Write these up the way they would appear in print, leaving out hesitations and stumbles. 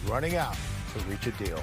running out to reach a deal.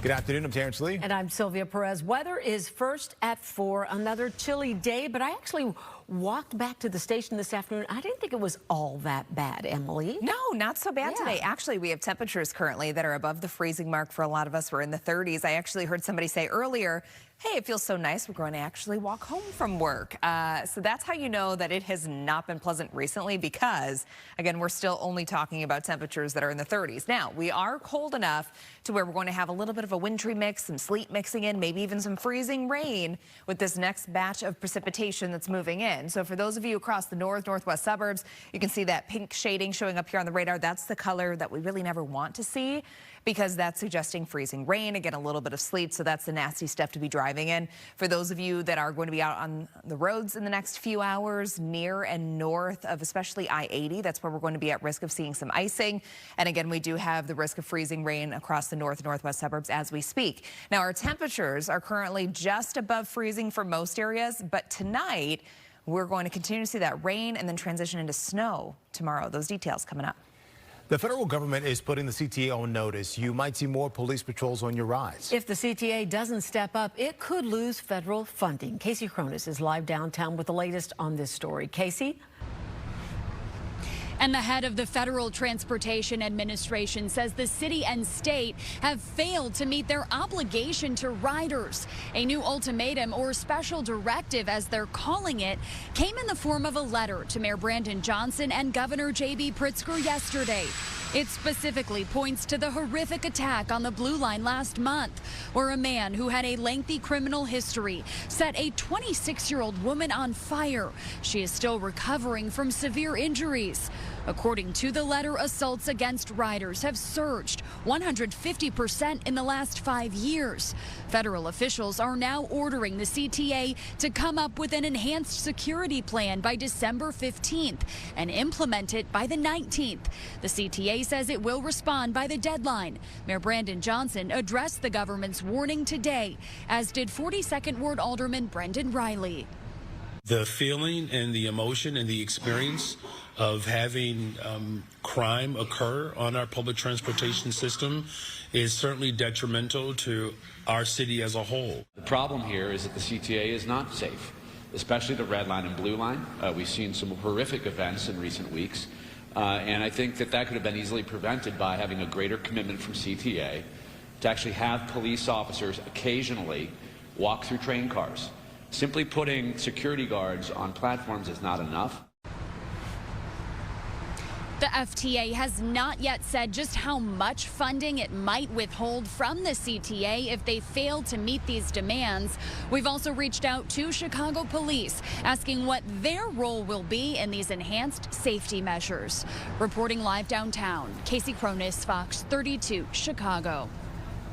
Good afternoon, I'm Terrence Lee. And I'm Sylvia Perez. Weather is first at 4, another chilly day, but I actually walked back to the station this afternoon. I didn't think it was all that bad, Emily. No, not so bad today. Actually, we have temperatures currently that are above the freezing mark for a lot of us. We're in the 30s. I actually heard somebody say earlier, hey, it feels so nice. We're going to actually walk home from work. So that's how you know that it has not been pleasant recently because, again, we're still only talking about temperatures that are in the 30s. Now, we are cold enough to where we're going to have a little bit of a wintry mix, some sleet mixing in, maybe even some freezing rain with this next batch of precipitation that's moving in. So for those of you across the northwest suburbs, you can see that pink shading showing up here on the radar. That's the color that we really never want to see because that's suggesting freezing rain, again, a little bit of sleet. So that's the nasty stuff to be driving in. For those of you that are going to be out on the roads in the next few hours, near and north of especially I-80, that's where we're going to be at risk of seeing some icing. And again, we do have the risk of freezing rain across the northwest suburbs as we speak. Now, our temperatures are currently just above freezing for most areas, but tonight we're going to continue to see that rain and then transition into snow tomorrow. Those details coming up. The federal government is putting the CTA on notice. You might see more police patrols on your rise. If the CTA doesn't step up, it could lose federal funding. Casey Cronus is live downtown with the latest on this story. Casey? And the head of the Federal Transportation Administration says the city and state have failed to meet their obligation to riders. A new ultimatum, or special directive as they're calling it, came in the form of a letter to Mayor Brandon Johnson and Governor J.B. Pritzker yesterday. It specifically points to the horrific attack on the Blue Line last month, where a man who had a lengthy criminal history set a 26-year-old woman on fire. She is still recovering from severe injuries. According to the letter, assaults against riders have surged 150% in the last 5 years. Federal officials are now ordering the CTA to come up with an enhanced security plan by December 15th and implement it by the 19th. The CTA says it will respond by the deadline. Mayor Brandon Johnson addressed the government's warning today, as did 42nd Ward Alderman Brendan Riley. The feeling and the emotion and the experience of having crime occur on our public transportation system is certainly detrimental to our city as a whole. The problem here is that the CTA is not safe, especially the red line and blue line. We've seen some horrific events in recent weeks, and I think that could have been easily prevented by having a greater commitment from CTA to actually have police officers occasionally walk through train cars. Simply putting security guards on platforms is not enough. The FTA has not yet said just how much funding it might withhold from the CTA if they fail to meet these demands. We've also reached out to Chicago police, asking what their role will be in these enhanced safety measures. Reporting live downtown, Casey Cronus, Fox 32, Chicago.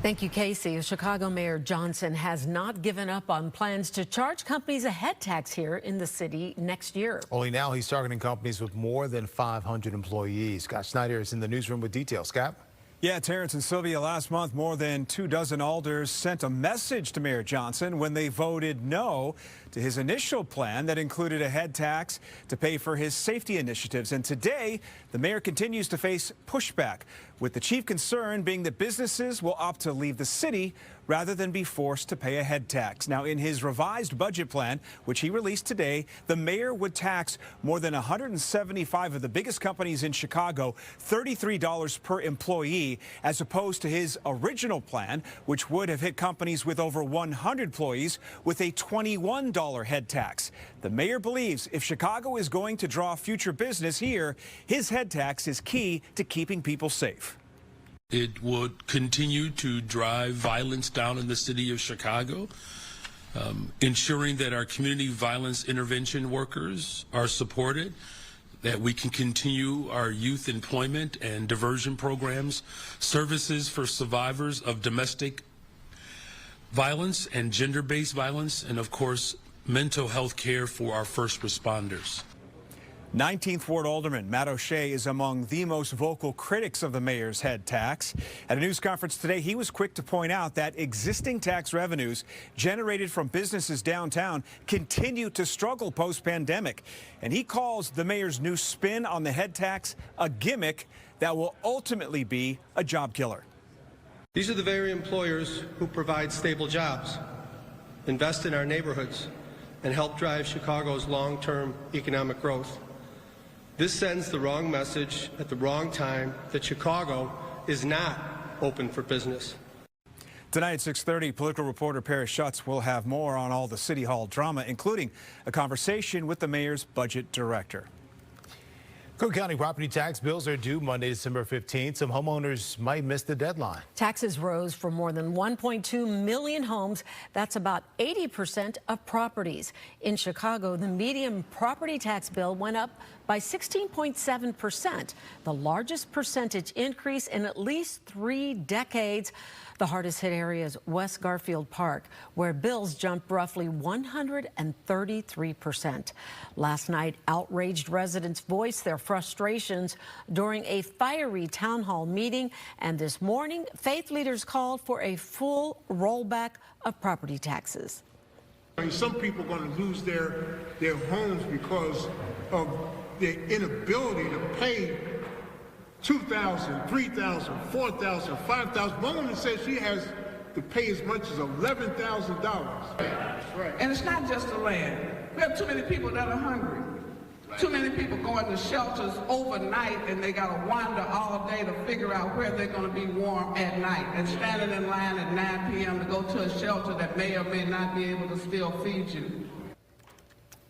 Thank you, Casey. Chicago Mayor Johnson has not given up on plans to charge companies a head tax here in the city next year. Only now he's targeting companies with more than 500 employees. Scott Snyder is in the newsroom with details. Scott? Yeah, Terrence and Sylvia, last month, more than 24 alders sent a message to Mayor Johnson when they voted no to his initial plan that included a head tax to pay for his safety initiatives. And today, the mayor continues to face pushback, with the chief concern being that businesses will opt to leave the city rather than be forced to pay a head tax. Now, in his revised budget plan, which he released today, the mayor would tax more than 175 of the biggest companies in Chicago, $33 per employee, as opposed to his original plan, which would have hit companies with over 100 employees with a $21 head tax. The mayor believes if Chicago is going to draw future business here, his head tax is key to keeping people safe. It would continue to drive violence down in the city of Chicago, ensuring that our community violence intervention workers are supported, that we can continue our youth employment and diversion programs, services for survivors of domestic violence and gender-based violence, and of course, mental health care for our first responders. 19th Ward Alderman Matt O'Shea is among the most vocal critics of the mayor's head tax. At a news conference today, he was quick to point out that existing tax revenues generated from businesses downtown continue to struggle post-pandemic. And he calls the mayor's new spin on the head tax a gimmick that will ultimately be a job killer. These are the very employers who provide stable jobs, invest in our neighborhoods, and help drive Chicago's long-term economic growth. This sends the wrong message at the wrong time that Chicago is not open for business. Tonight at 6:30, political reporter Paris Schutz will have more on all the City Hall drama, including a conversation with the mayor's budget director. Cook County property tax bills are due Monday, December 15th. Some homeowners might miss the deadline. Taxes rose for more than 1.2 million homes. That's about 80% of properties. In Chicago, the median property tax bill went up by 16.7%, the largest percentage increase in at least 3 decades. The hardest hit area is West Garfield Park, where bills jumped roughly 133%. Last night, outraged residents voiced their frustrations during a fiery town hall meeting. And this morning, faith leaders called for a full rollback of property taxes. Some people are going to lose their homes because of their inability to pay $2,000, $3,000, $4,000, $5,000. One woman says she has to pay as much as $11,000. Right. And it's not just the land. We have too many people that are hungry. Too many people going to shelters overnight and they got to wander all day to figure out where they're going to be warm at night and standing in line at 9 p.m. to go to a shelter that may or may not be able to still feed you.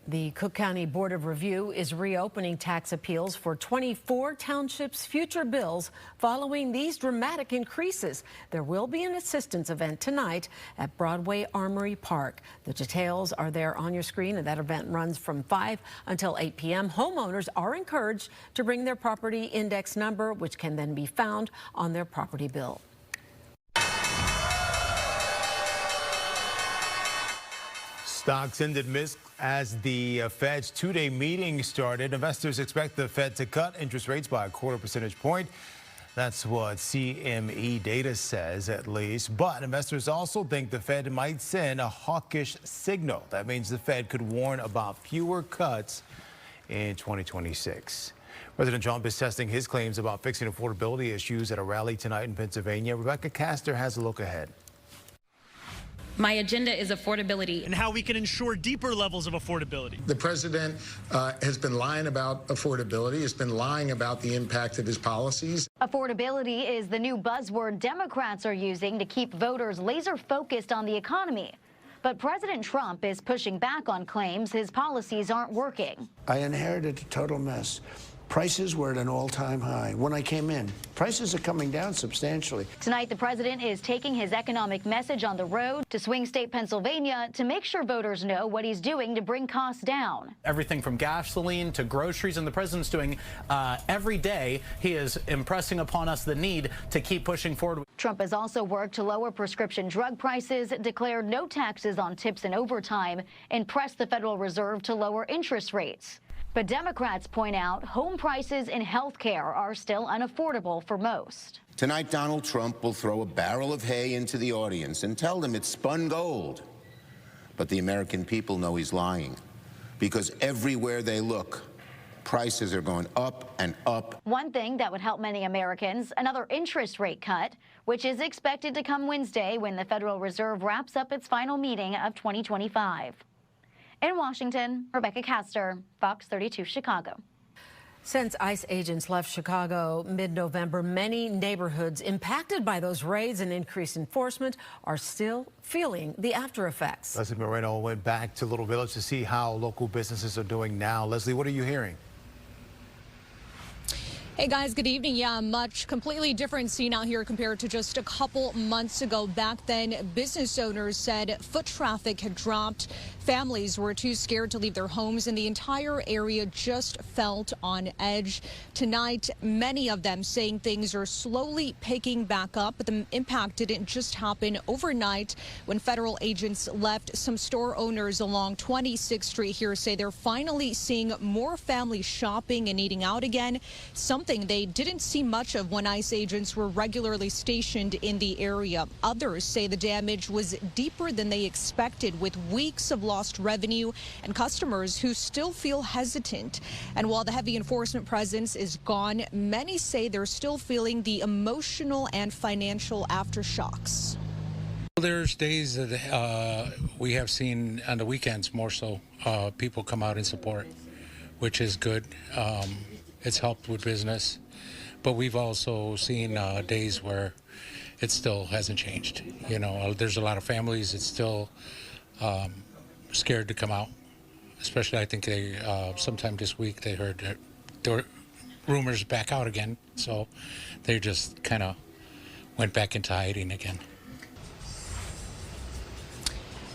The Cook County Board of Review is reopening tax appeals for 24 townships' future bills following these dramatic increases. There will be an assistance event tonight at Broadway Armory Park. The details are there on your screen, and that event runs from 5 until 8 p.m. Homeowners are encouraged to bring their property index number, which can then be found on their property bill. Stocks ended mixed as the Fed's two-day meeting started. Investors expect the Fed to cut interest rates by a 1/4 percentage point. That's what CME data says, at least. But investors also think the Fed might send a hawkish signal. That means the Fed could warn about fewer cuts in 2026. President Trump is testing his claims about fixing affordability issues at a rally tonight in Pennsylvania. Rebecca Castor has a look ahead. My agenda is affordability. And how we can ensure deeper levels of affordability. The president has been lying about affordability, has been lying about the impact of his policies. Affordability is the new buzzword Democrats are using to keep voters laser focused on the economy. But President Trump is pushing back on claims his policies aren't working. I inherited a total mess. Prices were at an all-time high. When I came in, prices are coming down substantially. Tonight, the president is taking his economic message on the road to swing state Pennsylvania to make sure voters know what he's doing to bring costs down. Everything from gasoline to groceries, and the president's doing every day. He is impressing upon us the need to keep pushing forward. Trump has also worked to lower prescription drug prices, declared no taxes on tips and overtime, and pressed the Federal Reserve to lower interest rates. But Democrats point out home prices and health care are still unaffordable for most. Tonight, Donald Trump will throw a barrel of hay into the audience and tell them it's spun gold. But the American people know he's lying, because everywhere they look, prices are going up and up. One thing that would help many Americans, another interest rate cut, which is expected to come Wednesday when the Federal Reserve wraps up its final meeting of 2025. In Washington, Rebecca Castor, Fox 32 Chicago. Since ICE agents left Chicago mid-November, many neighborhoods impacted by those raids and increased enforcement are still feeling the after effects. Leslie Moreno went back to Little Village to see how local businesses are doing now. Leslie, what are you hearing? Hey guys, good evening. Yeah, much completely different scene out here compared to just a couple months ago. Back then, business owners said foot traffic had dropped. Families were too scared to leave their homes, and the entire area just felt on edge. Tonight, many of them saying things are slowly picking back up, but the impact didn't just happen overnight. When federal agents left, some store owners along 26th Street here say they're finally seeing more families shopping and eating out again. Something they didn't see much of when ICE agents were regularly stationed in the area. Others say the damage was deeper than they expected, with weeks of lost revenue and customers who still feel hesitant. And while the heavy enforcement presence is gone, many say they're still feeling the emotional and financial aftershocks. There's days that we have seen on the weekends more so people come out in support, which is good. It's helped with business, but we've also seen days where it still hasn't changed. You know, there's a lot of families that's still scared to come out. Especially, I think they sometime this week they heard that there were rumors back out again, so they just kind of went back into hiding again.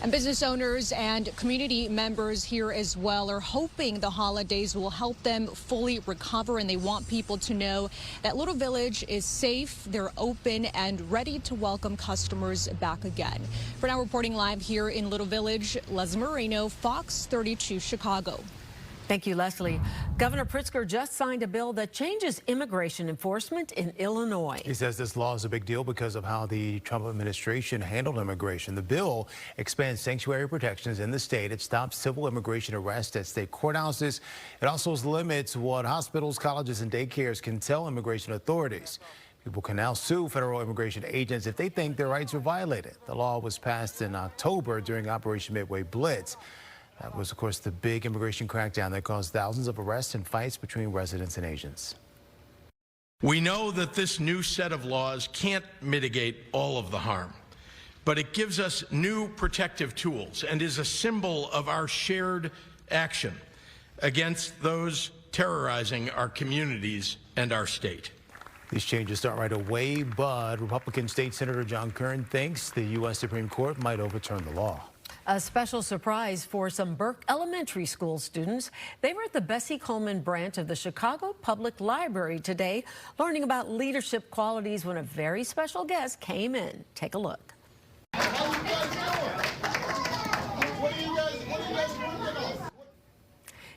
And business owners and community members here as well are hoping the holidays will help them fully recover, and they want people to know that Little Village is safe, they're open and ready to welcome customers back again. For now, reporting live here in Little Village, Leslie Moreno, Fox 32 Chicago. Thank you, Leslie. Governor Pritzker just signed a bill that changes immigration enforcement in Illinois. He says this law is a big deal because of how the Trump administration handled immigration. The bill expands sanctuary protections in the state. It stops civil immigration arrests at state courthouses. It also limits what hospitals, colleges, and daycares can tell immigration authorities. People can now sue federal immigration agents if they think their rights were violated. The law was passed in October during Operation Midway Blitz. That was, of course, the big immigration crackdown that caused thousands of arrests and fights between residents and agents. We know that this new set of laws can't mitigate all of the harm, but it gives us new protective tools and is a symbol of our shared action against those terrorizing our communities and our state. These changes start right away, but Republican State Senator John Kern thinks the U.S. Supreme Court might overturn the law. A special surprise for some Burke Elementary School students. They were at the Bessie Coleman branch of the Chicago Public Library today, learning about leadership qualities when a very special guest came in. Take a look.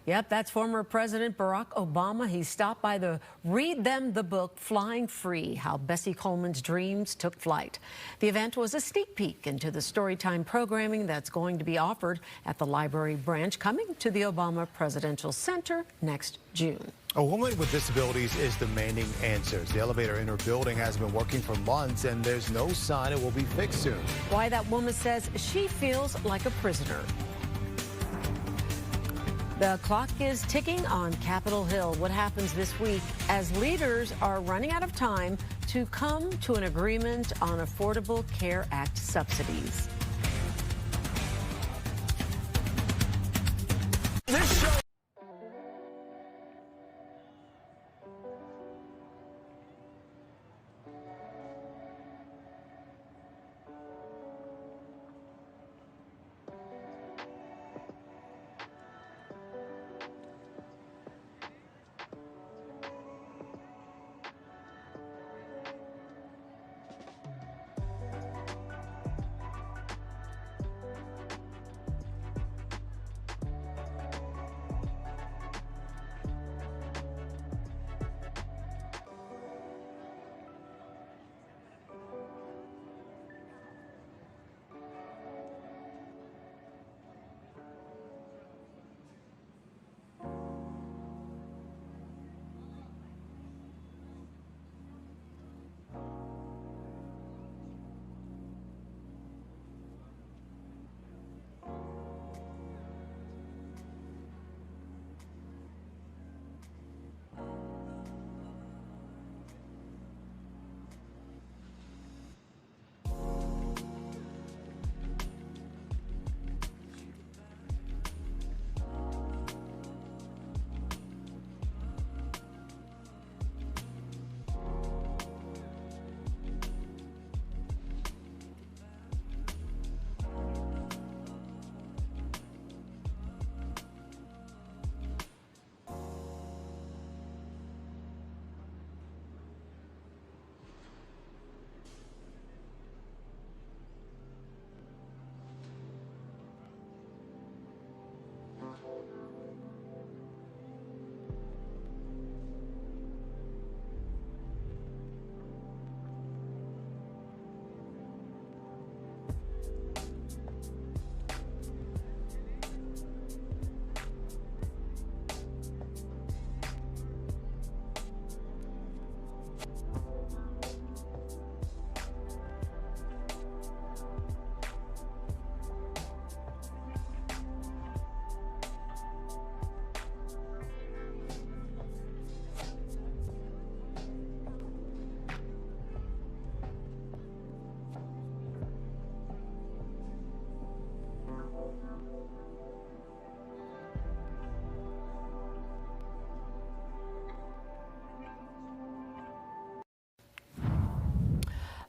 Yep, that's former President Barack Obama. He stopped by to read them the book, Flying Free, How Bessie Coleman's Dreams Took Flight. The event was a sneak peek into the storytime programming that's going to be offered at the library branch, coming to the Obama Presidential Center next June. A woman with disabilities is demanding answers. The elevator in her building has been working for months, and there's no sign it will be fixed soon. Why that woman says she feels like a prisoner. The clock is ticking on Capitol Hill. What happens this week as leaders are running out of time to come to an agreement on Affordable Care Act subsidies?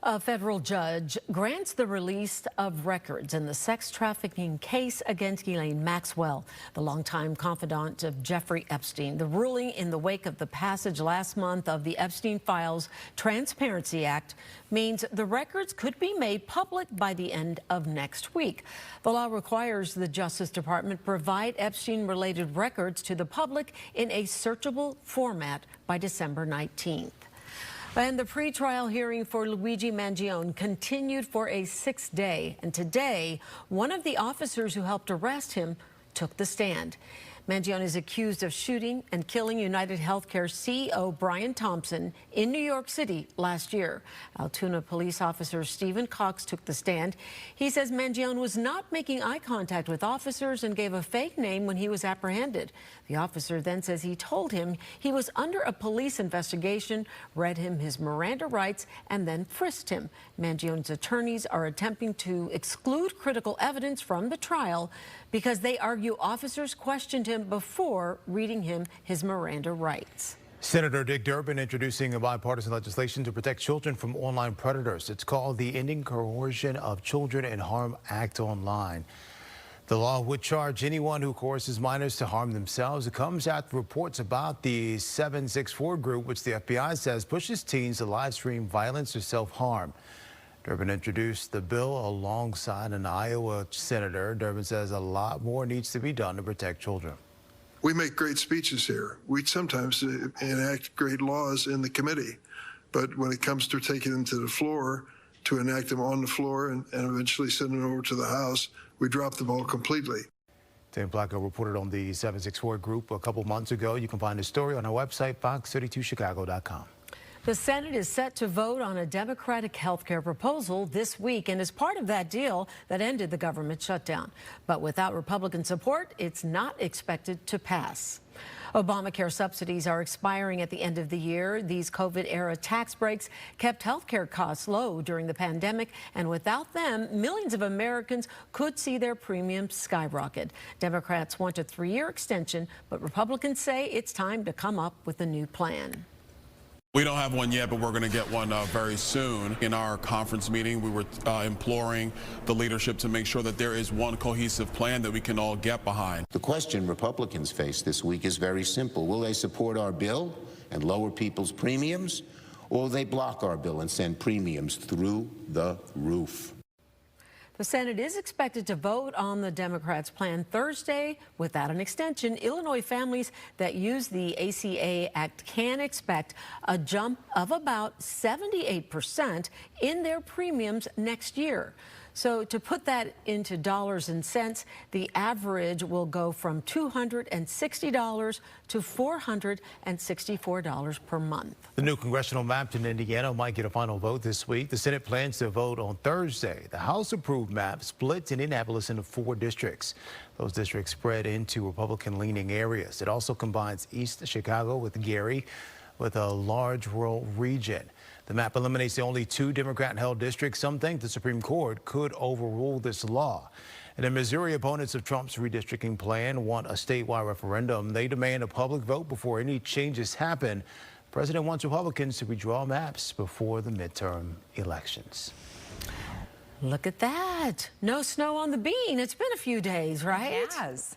A federal judge grants the release of records in the sex trafficking case against Ghislaine Maxwell, the longtime confidant of Jeffrey Epstein. The ruling in the wake of the passage last month of the Epstein Files Transparency Act means the records could be made public by the end of next week. The law requires the Justice Department provide Epstein-related records to the public in a searchable format by December 19th. And the pretrial hearing for Luigi Mangione continued for a 6th day. And today, one of the officers who helped arrest him took the stand. Mangione is accused of shooting and killing United Healthcare CEO Brian Thompson in New York City last year. Altoona police officer Stephen Cox took the stand. He says Mangione was not making eye contact with officers and gave a fake name when he was apprehended. The officer then says he told him he was under a police investigation, read him his Miranda rights, and then frisked him. Mangione's attorneys are attempting to exclude critical evidence from the trial because they argue officers questioned him before reading him his Miranda rights. Senator Dick Durbin introducing a bipartisan legislation to protect children from online predators. It's called the Ending Coercion of Children in Harm Act Online. The law would charge anyone who coerces minors to harm themselves. It comes after reports about the 764 group, which the FBI says pushes teens to live stream violence or self-harm. Durbin introduced the bill alongside an Iowa senator. Durbin says a lot more needs to be done to protect children. We make great speeches here. We sometimes enact great laws in the committee, but when it comes to taking them to the floor, to enact them on the floor and eventually send them over to the House, we drop the ball completely. Tim Blacko reported on the 764 group a couple months ago. You can find the story on our website, fox32chicago.com. The Senate is set to vote on a Democratic health care proposal this week and is part of that deal that ended the government shutdown. But without Republican support, it's not expected to pass. Obamacare subsidies are expiring at the end of the year. These COVID-era tax breaks kept health care costs low during the pandemic, and without them, millions of Americans could see their premiums skyrocket. Democrats want a 3-year extension, but Republicans say it's time to come up with a new plan. We don't have one yet, but we're going to get one very soon. In our conference meeting, we were imploring the leadership to make sure that there is one cohesive plan that we can all get behind. The question Republicans face this week is very simple. Will they support our bill and lower people's premiums, or will they block our bill and send premiums through the roof? The Senate is expected to vote on the Democrats' plan Thursday. Without an extension, Illinois families that use the ACA Act can expect a jump of about 78% in their premiums next year. So to put that into dollars and cents, the average will go from $260 to $464 per month. The new congressional map in Indiana might get a final vote this week. The Senate plans to vote on Thursday. The House-approved map splits Indianapolis into 4 districts. Those districts spread into Republican-leaning areas. It also combines East Chicago with Gary with a large rural region. The map eliminates the only 2 Democrat-held districts. Some think the Supreme Court could overrule this law. And in Missouri, opponents of Trump's redistricting plan want a statewide referendum. They demand a public vote before any changes happen. The president wants Republicans to redraw maps before the midterm elections. Look at that. No snow on the bean. It's been a few days, right? It has.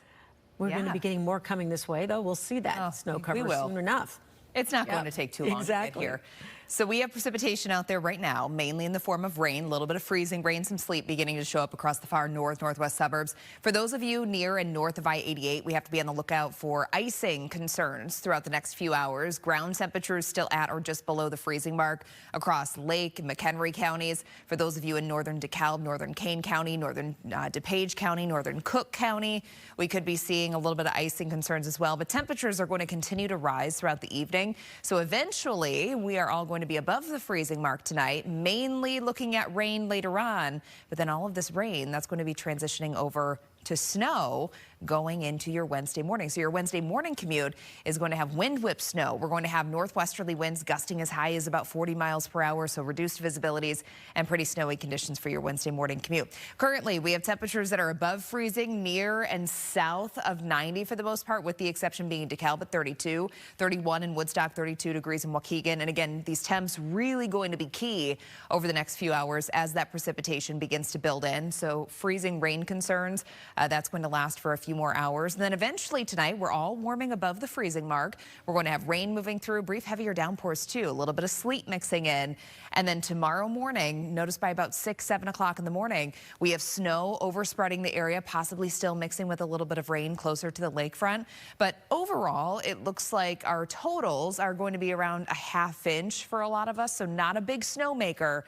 We're going to be getting more coming this way, though. We'll see that snow cover soon enough. It's not going to take too long to get here. So we have precipitation out there right now, mainly in the form of rain, a little bit of freezing rain, some sleet beginning to show up across the far northwest suburbs. For those of you near and north of I-88, we have to be on the lookout for icing concerns throughout the next few hours. Ground temperatures still at or just below the freezing mark across Lake and McHenry counties. For those of you in northern DeKalb, northern Kane County, northern DuPage County, northern Cook County, we could be seeing a little bit of icing concerns as well. But temperatures are going to continue to rise throughout the evening. So eventually, we are all going to be above the freezing mark tonight, mainly looking at rain later on. But then all of this rain, that's going to be transitioning over to snow going into your Wednesday morning. So your Wednesday morning commute is going to have wind whip snow. We're going to have northwesterly winds gusting as high as about 40 miles per hour, so reduced visibilities and pretty snowy conditions for your Wednesday morning commute. Currently, we have temperatures that are above freezing, near and south of 90 for the most part, with the exception being DeKalb at 32, 31 in Woodstock, 32 degrees in Waukegan. And again, these temps really going to be key over the next few hours as that precipitation begins to build in. So freezing rain concerns, that's going to last for a few more hours. And then eventually tonight, we're all warming above the freezing mark. We're going to have rain moving through, brief heavier downpours too, a little bit of sleet mixing in. And then tomorrow morning, notice by about 6, 7 o'clock in the morning, we have snow overspreading the area, possibly still mixing with a little bit of rain closer to the lakefront. But overall, it looks like our totals are going to be around a ½ inch for a lot of us. So not a big snowmaker,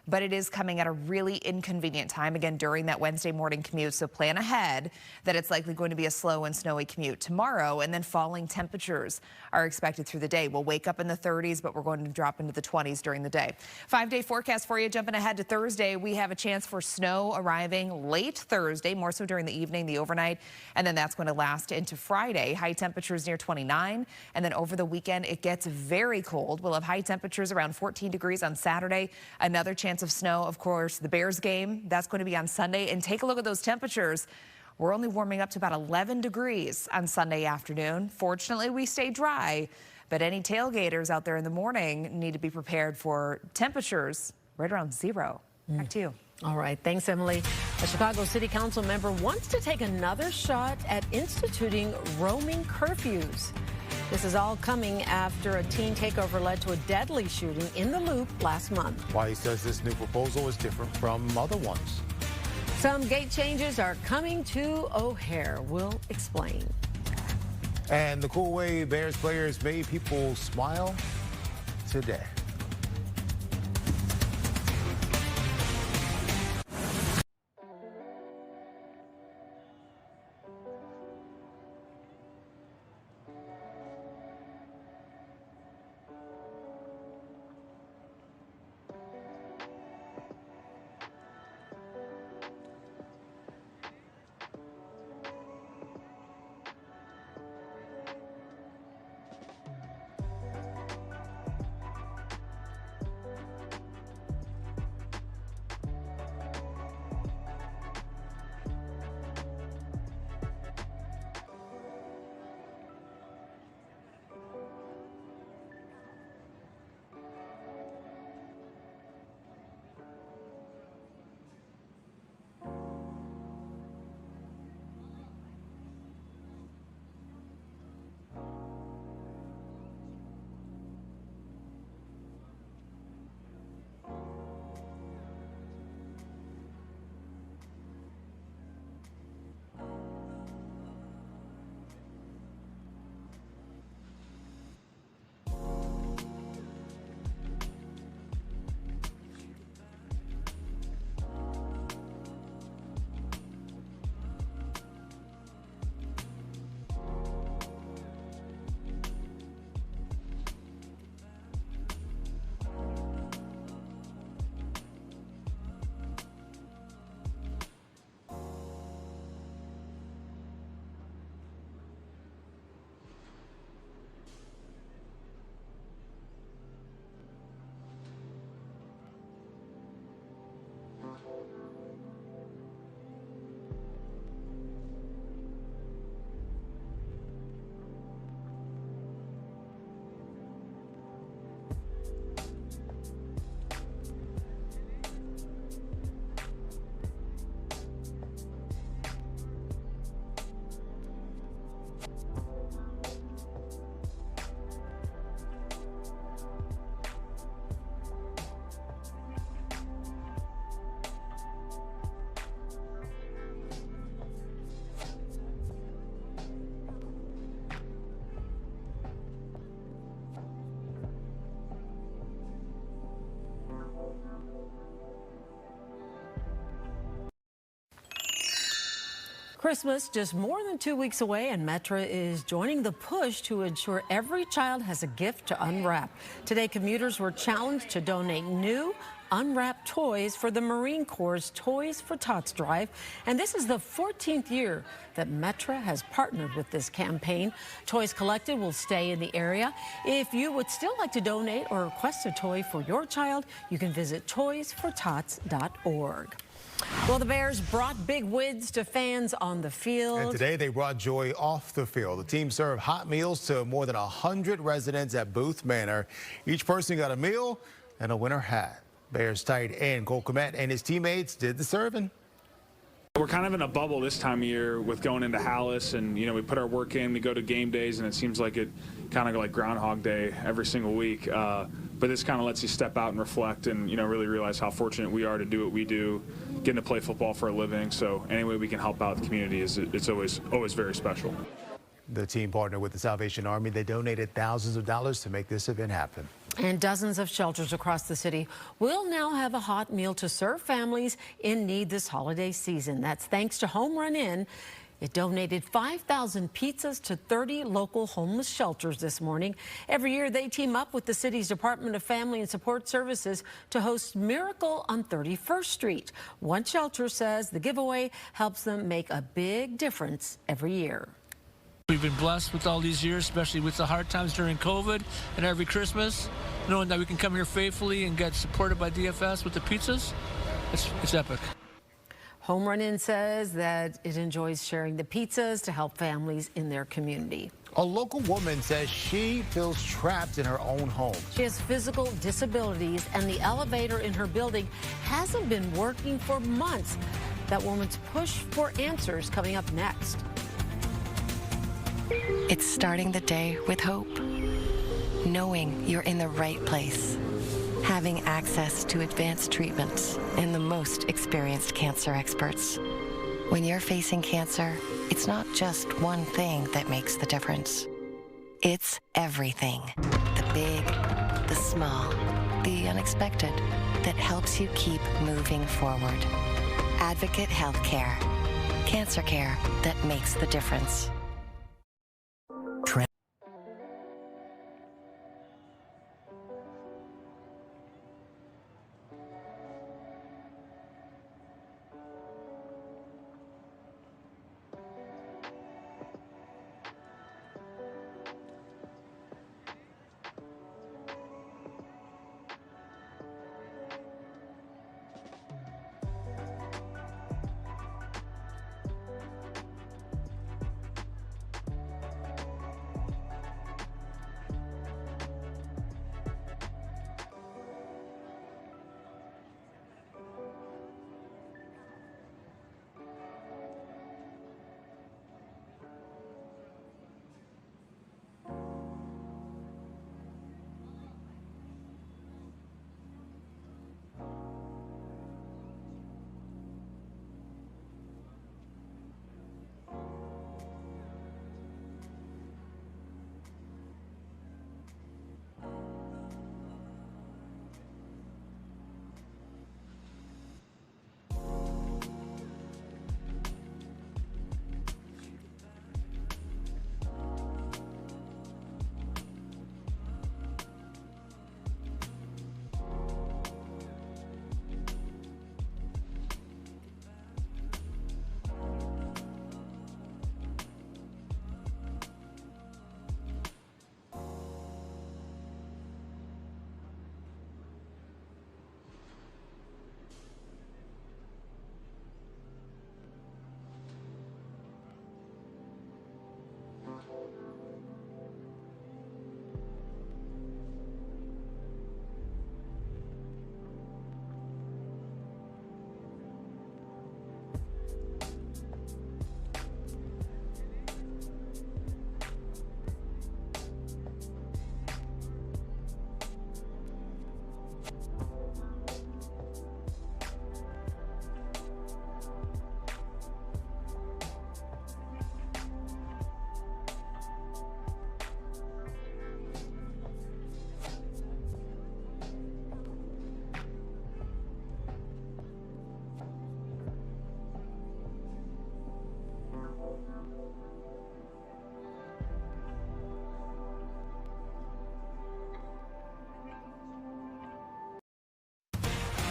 but it is coming at a really inconvenient time, again, during that Wednesday morning commute. So plan ahead that it's likely going to be a slow and snowy commute tomorrow, and then falling temperatures are expected through the day. We'll wake up in the 30s, but we're going to drop into the 20s during the day. 5-day forecast for you. Jumping ahead to Thursday, we have a chance for snow arriving late Thursday, more so during the evening, the overnight, and then that's going to last into Friday. High temperatures near 29, and then over the weekend, it gets very cold. We'll have high temperatures around 14 degrees on Saturday. Another chance of snow, of course, the Bears game, that's going to be on Sunday. And take a look at those temperatures. We're only warming up to about 11 degrees on Sunday afternoon. Fortunately, we stay dry, but any tailgaters out there in the morning need to be prepared for temperatures right around 0. Back to you. All right. Thanks, Emily. A Chicago City Council member wants to take another shot at instituting roaming curfews. This is all coming after a teen takeover led to a deadly shooting in the Loop last month. Why he says this new proposal is different from other ones. Some gate changes are coming to O'Hare. We'll explain. And the cool way Bears players made people smile today. Christmas just more than 2 weeks away, and Metra is joining the push to ensure every child has a gift to unwrap. Today, commuters were challenged to donate new unwrapped toys for the Marine Corps' Toys for Tots drive. And this is the 14th year that Metra has partnered with this campaign. Toys collected will stay in the area. If you would still like to donate or request a toy for your child, you can visit toysfortots.org. Well, the Bears brought big wins to fans on the field. And today they brought joy off the field. The team served hot meals to more than 100 residents at Booth Manor. Each person got a meal and a winter hat. Bears tight end Cole Kmet and his teammates did the serving. We're kind of in a bubble this time of year with going into Hallis, and we put our work in, we go to game days, and it seems like it kind of like Groundhog Day every single week. But this kind of lets you step out and reflect and really realize how fortunate we are to do what we do, getting to play football for a living. So any way we can help out the community it's always very special. The team partnered with the Salvation Army. They donated thousands of dollars to make this event happen. And dozens of shelters across the city will now have a hot meal to serve families in need this holiday season. That's thanks to Home Run Inn. It donated 5,000 pizzas to 30 local homeless shelters this morning. Every year, they team up with the city's Department of Family and Support Services to host Miracle on 31st Street. One shelter says the giveaway helps them make a big difference every year. We've been blessed with all these years, especially with the hard times during COVID and every Christmas, knowing that we can come here faithfully and get supported by DFS with the pizzas. It's epic. Home Run Inn says that it enjoys sharing the pizzas to help families in their community. A local woman says she feels trapped in her own home. She has physical disabilities, and the elevator in her building hasn't been working for months. That woman's push for answers coming up next. It's starting the day with hope, knowing you're in the right place, having access to advanced treatments and the most experienced cancer experts. When you're facing cancer, it's not just one thing that makes the difference. It's everything, the big, the small, the unexpected, that helps you keep moving forward. Advocate Healthcare, cancer care that makes the difference.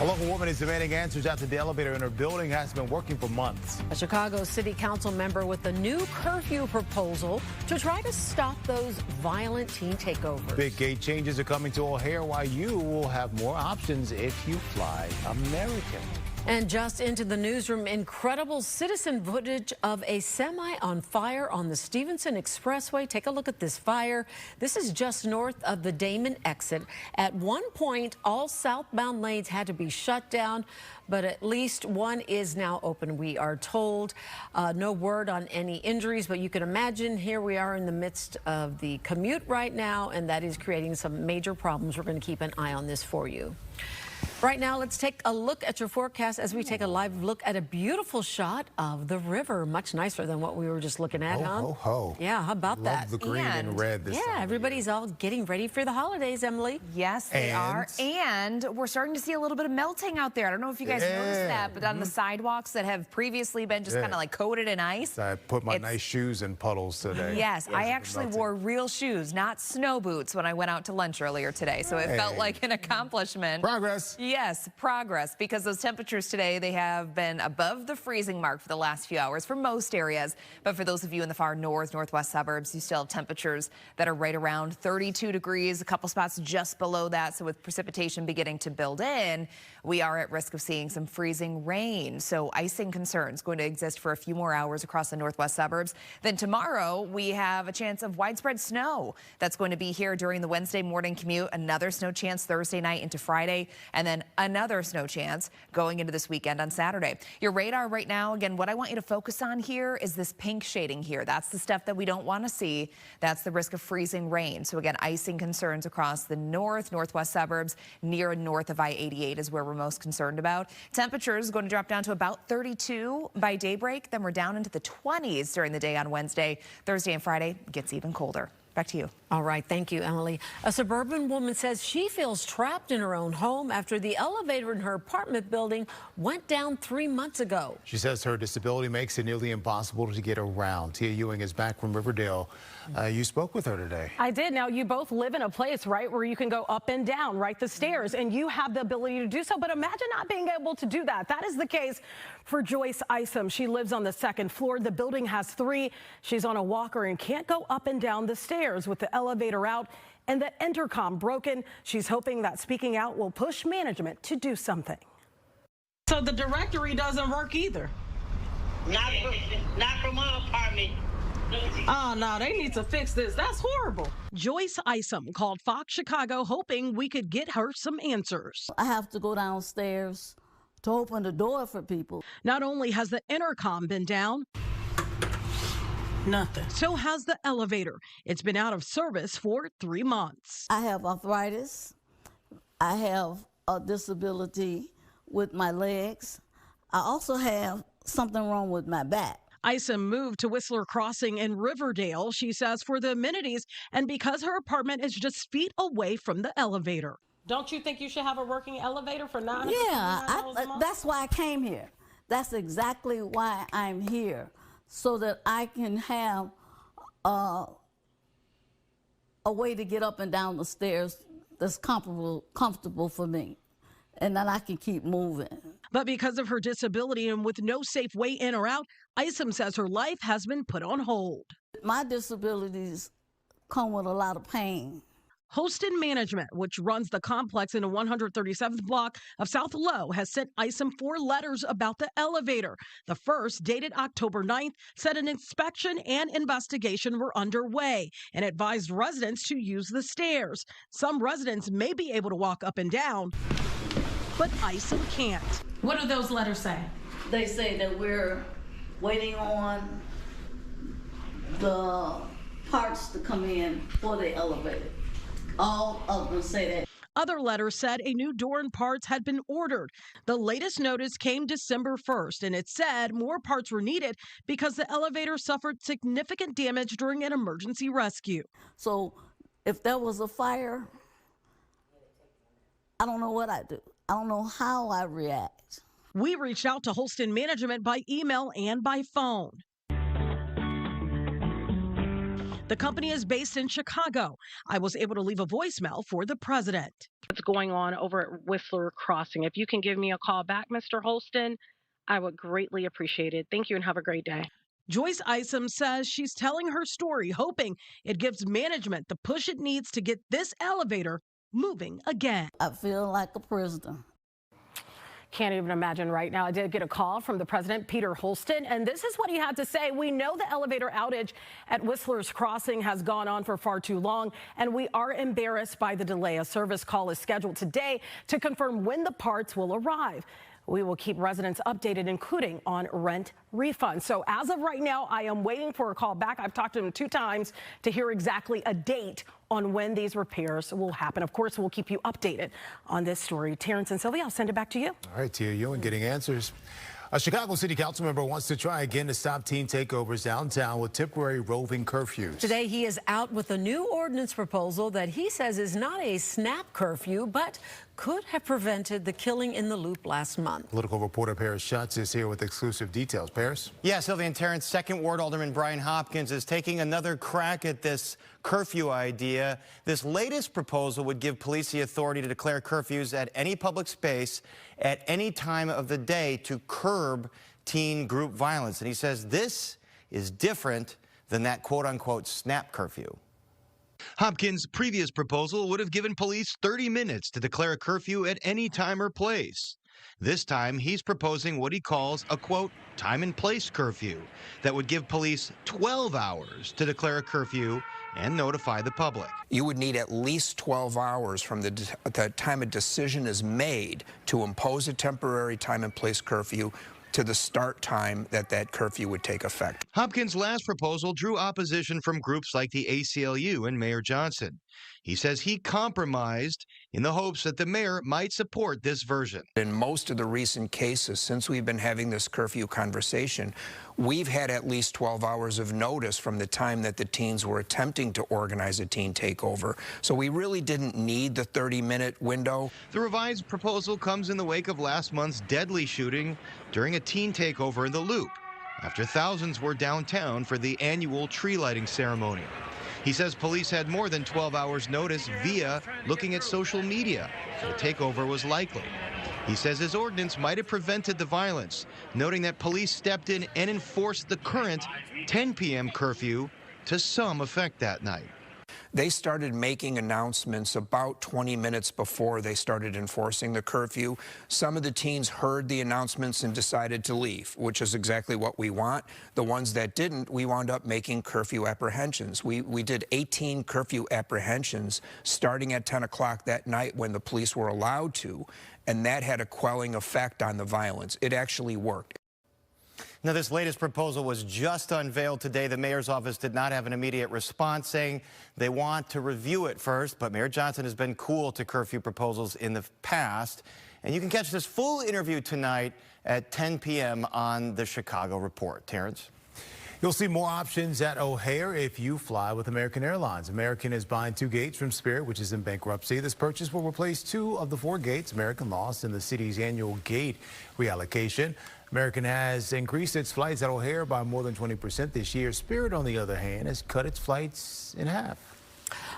A local woman is demanding answers after the elevator in her building has been working for months. A Chicago City Council member with a new curfew proposal to try to stop those violent teen takeovers. Big gate changes are coming to O'Hare, while you will have more options if you fly American. And just into the newsroom, incredible citizen footage of a semi on fire on the Stevenson Expressway. Take a look at this fire. This is just north of the Damon exit. At one point, all southbound lanes had to be shut down, but at least one is now open, we are told. No word on any injuries, but you can imagine here we are in the midst of the commute right now, and that is creating some major problems. We're going to keep an eye on this for you. Right now, let's take a look at your forecast as we take a live look at a beautiful shot of the river. Much nicer than what we were just looking at, huh? Ho, ho. Yeah, how about that? Love the green and red this time. Yeah, everybody's all getting ready for the holidays, Emily. Yes, they are. And we're starting to see a little bit of melting out there. I don't know if you guys noticed that, but on the sidewalks that have previously been just kind of like coated in ice. I put my nice shoes in puddles today. Yes, I actually wore real shoes, not snow boots, when I went out to lunch earlier today. So it felt like an accomplishment. Progress. Yes, progress, because those temperatures today, they have been above the freezing mark for the last few hours for most areas. But for those of you in the far north, northwest suburbs, you still have temperatures that are right around 32 degrees, a couple spots just below that. So with precipitation beginning to build in, we are at risk of seeing some freezing rain. So icing concerns going to exist for a few more hours across the northwest suburbs. Then tomorrow, we have a chance of widespread snow that's going to be here during the Wednesday morning commute. Another snow chance Thursday night into Friday, and then another snow chance going into this weekend on Saturday. Your radar right now, again, what I want you to focus on here is this pink shading here. That's the stuff that we don't want to see. That's the risk of freezing rain. So again, icing concerns across the northwest suburbs, near and north of I-88 is where we're most concerned about. Temperatures going to drop down to about 32 by daybreak. Then we're down into the 20s during the day on Wednesday. Thursday and Friday gets even colder. Back to you. All right. Thank you, Emily. A suburban woman says she feels trapped in her own home after the elevator in her apartment building went down 3 months ago. She says her disability makes it nearly impossible to get around. Tia Ewing is back from Riverdale. You spoke with her today. I did. Now, you both live in a place, right, where you can go up and down, right, the stairs, and you have the ability to do so. But imagine not being able to do that. That is the case for Joyce Isom. She lives on the second floor. The building has 3. She's on a walker and can't go up and down the stairs with the elevator out and the intercom broken. She's hoping that speaking out will push management to do something. So the directory doesn't work either? Not from my apartment. Oh, no, they need to fix this. That's horrible. Joyce Isom called Fox Chicago hoping we could get her some answers. I have to go downstairs to open the door for people. Not only has the intercom been down, nothing. So has the elevator. It's been out of service for 3 months. I have arthritis. I have a disability with my legs. I also have something wrong with my back. Isom moved to Whistler Crossing in Riverdale, she says, for the amenities and because her apartment is just feet away from the elevator. Don't you think you should have a working elevator for $900? Yeah, that's why I came here. That's exactly why I'm here, so that I can have a way to get up and down the stairs that's comfortable for me, and then I can keep moving. But because of her disability and with no safe way in or out, Isom says her life has been put on hold. My disabilities come with a lot of pain. Holston Management, which runs the complex in the 137th block of South Low, has sent Isom 4 letters about the elevator. The first, dated October 9th, said an inspection and investigation were underway and advised residents to use the stairs. Some residents may be able to walk up and down, but Isom can't. What do those letters say? They say that we're waiting on the parts to come in for the elevator. All of them say that. Other letters said a new door and parts had been ordered. The latest notice came December 1st, and it said more parts were needed because the elevator suffered significant damage during an emergency rescue. So if there was a fire, I don't know what I'd do. I don't know how I react. We reached out to Holston Management by email and by phone. The company is based in Chicago. I was able to leave a voicemail for the president. What's going on over at Whistler Crossing? If you can give me a call back, Mr. Holston, I would greatly appreciate it. Thank you and have a great day. Joyce Isom says she's telling her story, hoping it gives management the push it needs to get this elevator moving again. I feel like a prisoner. Can't even imagine right now. I did get a call from the president, Peter Holston, and this is what he had to say. We know the elevator outage at Whistler's Crossing has gone on for far too long, and we are embarrassed by the delay. A service call is scheduled today to confirm when the parts will arrive. We will keep residents updated, including on rent refunds. So as of right now, I am waiting for a call back. I've talked to him 2 times to hear exactly a date on when these repairs will happen. Of course, we'll keep you updated on this story. Terrence and Sylvia, I'll send it back to you. All right, Tia Ewing getting answers. A Chicago City Council member wants to try again to stop teen takeovers downtown with temporary roving curfews. Today, he is out with a new ordinance proposal that he says is not a snap curfew, but could have prevented the killing in the Loop last month. Political reporter Paris Schutz is here with exclusive details. Paris? Yeah, Sylvia and Terrence, Second Ward Alderman Brian Hopkins is taking another crack at this curfew idea. This latest proposal would give police the authority to declare curfews at any public space at any time of the day to curb teen group violence. And he says this is different than that quote-unquote snap curfew. Hopkins' previous proposal would have given police 30 minutes to declare a curfew at any time or place. This time, he's proposing what he calls a, quote, time and place curfew that would give police 12 hours to declare a curfew and notify the public. You would need at least 12 hours from the time a decision is made to impose a temporary time and place curfew to the start time that curfew would take effect. Hopkins' last proposal drew opposition from groups like the ACLU and Mayor Johnson. He says he compromised in the hopes that the mayor might support this version. In most of the recent cases, since we've been having this curfew conversation, we've had at least 12 hours of notice from the time that the teens were attempting to organize a teen takeover. So we really didn't need the 30-minute window. The revised proposal comes in the wake of last month's deadly shooting during a teen takeover in the Loop, after thousands were downtown for the annual tree lighting ceremony. He says police had more than 12 hours notice via looking at social media. The takeover was likely. He says his ordinance might have prevented the violence, noting that police stepped in and enforced the current 10 p.m. curfew to some effect that night. They started making announcements about 20 minutes before they started enforcing the curfew. Some of the teens heard the announcements and decided to leave, which is exactly what we want. The ones that didn't, we wound up making curfew apprehensions. We did 18 curfew apprehensions starting at 10 o'clock that night when the police were allowed to, and that had a quelling effect on the violence. It actually worked. Now, this latest proposal was just unveiled today. The mayor's office did not have an immediate response, saying they want to review it first. But Mayor Johnson has been cool to curfew proposals in the past. And you can catch this full interview tonight at 10 p.m. on the Chicago Report. Terrence? You'll see more options at O'Hare if you fly with American Airlines. American is buying 2 gates from Spirit, which is in bankruptcy. This purchase will replace 2 of the 4 gates American lost in the city's annual gate reallocation. American has increased its flights at O'Hare by more than 20% this year. Spirit, on the other hand, has cut its flights in half.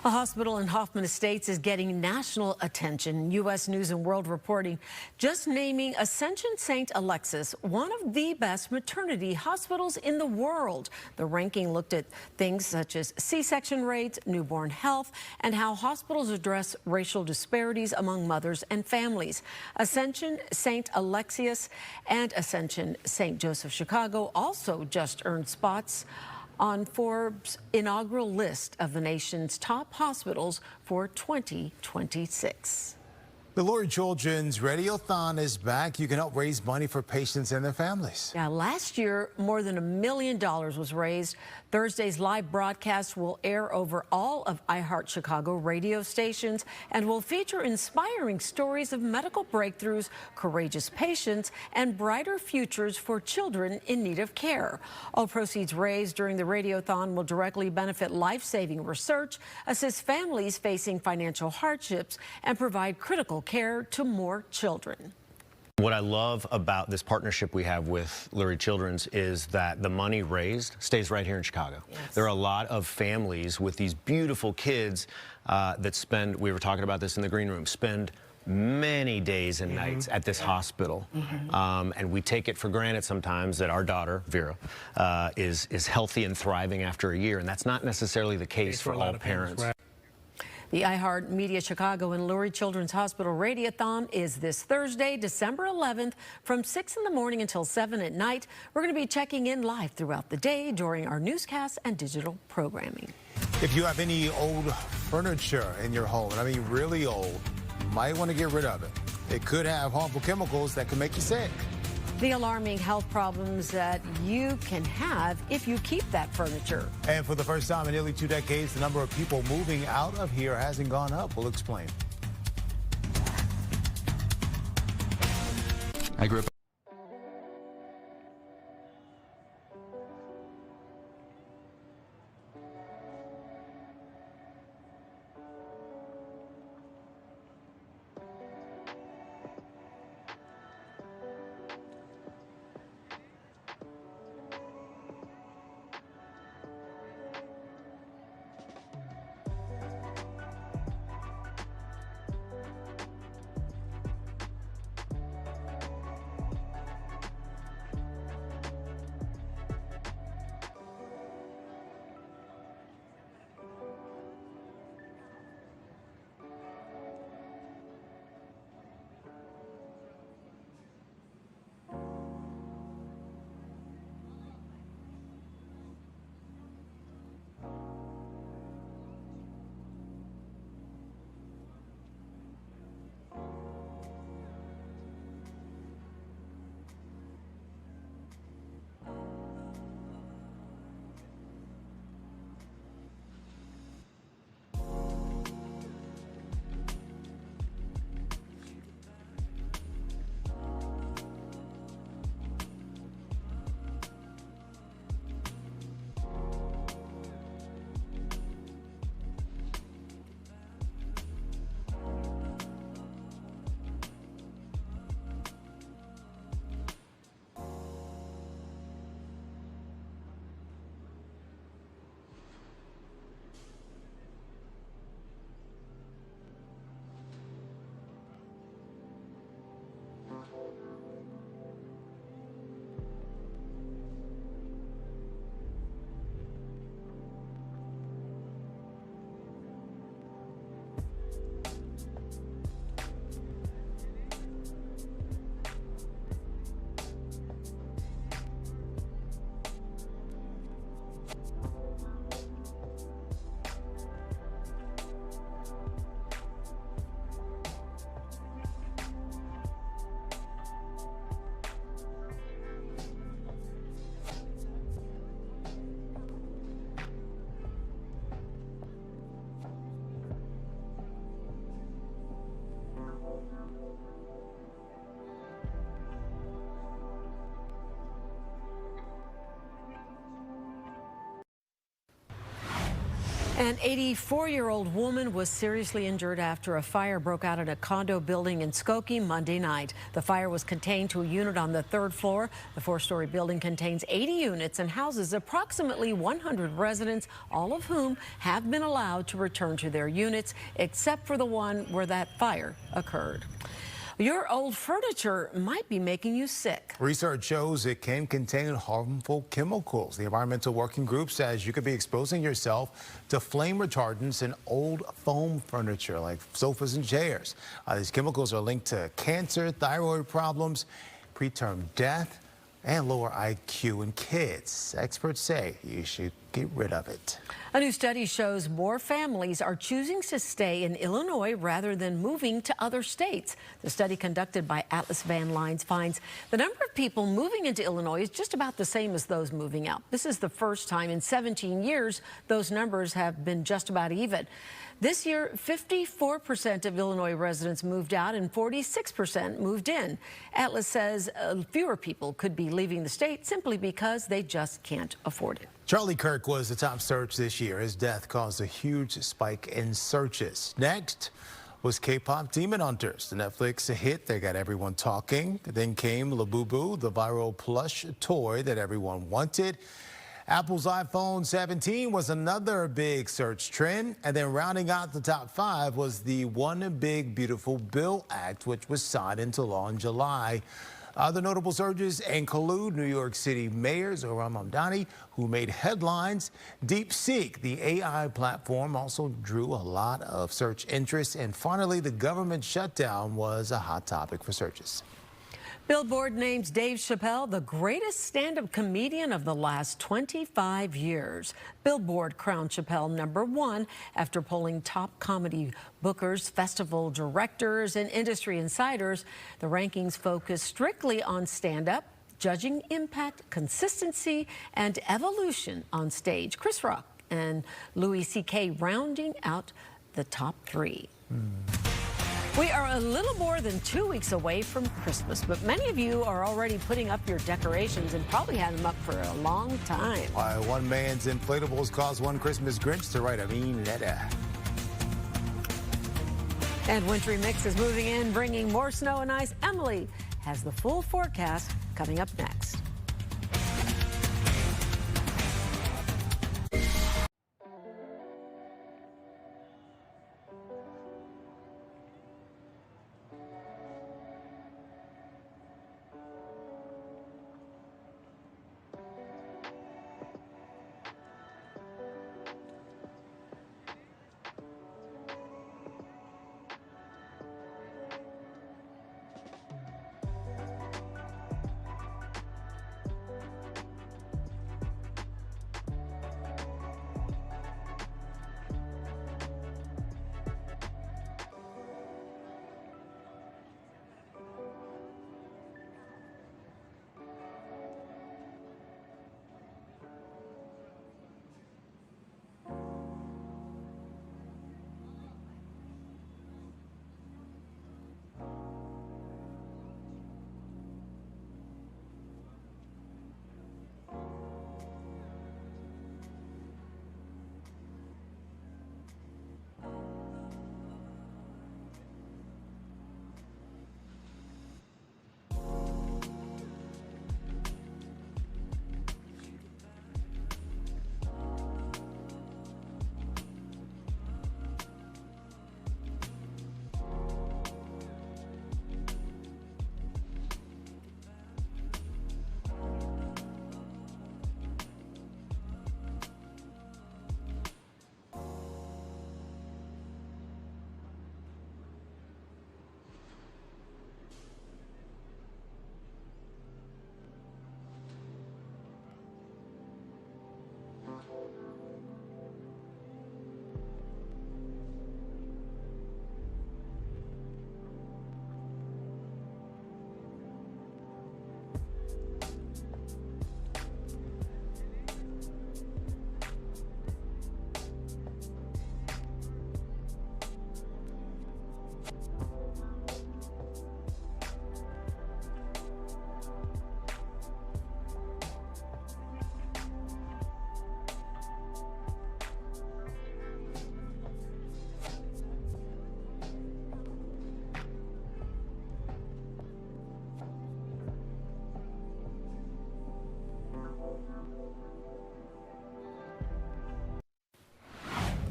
A hospital in Hoffman Estates is getting national attention. U.S. News and World Reporting just naming Ascension St. Alexis one of the best maternity hospitals in the world. The ranking looked at things such as C-section rates, newborn health, and how hospitals address racial disparities among mothers and families. Ascension St. Alexius and Ascension St. Joseph Chicago also just earned spots on Forbes' inaugural list of the nation's top hospitals for 2026. The Lori Children's Radiothon is back. You can help raise money for patients and their families. Now, last year, more than $1 million was raised. Thursday's live broadcast will air over all of iHeart Chicago radio stations and will feature inspiring stories of medical breakthroughs, courageous patients, and brighter futures for children in need of care. All proceeds raised during the Radiothon will directly benefit life-saving research, assist families facing financial hardships, and provide critical care to more children. What I love about this partnership we have with Lurie Children's is that the money raised stays right here in Chicago. Yes. There are a lot of families with these beautiful kids that spend, we were talking about this in the green room, spend many days and nights at this hospital. And we take it for granted sometimes that our daughter, Vera, is healthy and thriving after a year. And that's not necessarily the case for all parents. The iHeartMedia Chicago and Lurie Children's Hospital Radiothon is this Thursday, December 11th, from 6 in the morning until 7 at night. We're going to be checking in live throughout the day during our newscasts and digital programming. If you have any old furniture in your home, and I mean really old, you might want to get rid of it. It could have harmful chemicals that can make you sick. The alarming health problems that you can have if you keep that furniture. And for the first time in nearly 2 decades, the number of people moving out of here hasn't gone up. We'll explain. I grew up. An 84-year-old woman was seriously injured after a fire broke out at a condo building in Skokie Monday night. The fire was contained to a unit on the 3rd floor. The 4-story building contains 80 units and houses approximately 100 residents, all of whom have been allowed to return to their units, except for the one where that fire occurred. Your old furniture might be making you sick. Research shows it can contain harmful chemicals. The Environmental Working Group says you could be exposing yourself to flame retardants in old foam furniture like sofas and chairs. These chemicals are linked to cancer, thyroid problems, preterm death, and lower IQ in kids. Experts say you should get rid of it. A new study shows more families are choosing to stay in Illinois rather than moving to other states. The study conducted by Atlas Van Lines finds the number of people moving into Illinois is just about the same as those moving out. This is the first time in 17 years those numbers have been just about even. This year, 54% of Illinois residents moved out and 46% moved in. Atlas says fewer people could be leaving the state simply because they just can't afford it. Charlie Kirk was the top search this year. His death caused a huge spike in searches. Next, was K-pop Demon Hunters, the Netflix hit that got everyone talking. Then came Labubu, the viral plush toy that everyone wanted. Apple's iPhone 17 was another big search trend. And then rounding out the top 5 was the One Big Beautiful Bill Act, which was signed into law in July. Other notable surges include New York City Mayor Zohran Mamdani, who made headlines. DeepSeek, the AI platform, also drew a lot of search interest. And finally, the government shutdown was a hot topic for searches. Billboard names Dave Chappelle the greatest stand-up comedian of the last 25 years. Billboard crowned Chappelle #1 after polling top comedy bookers, festival directors, and industry insiders. The rankings focus strictly on stand-up, judging impact, consistency, and evolution on stage. Chris Rock and Louis C.K. rounding out the top 3. We are a little more than 2 weeks away from Christmas, but many of you are already putting up your decorations and probably had them up for a long time. Why, one man's inflatables caused one Christmas Grinch to write a mean letter. And Wintry Mix is moving in, bringing more snow and ice. Emily has the full forecast coming up next.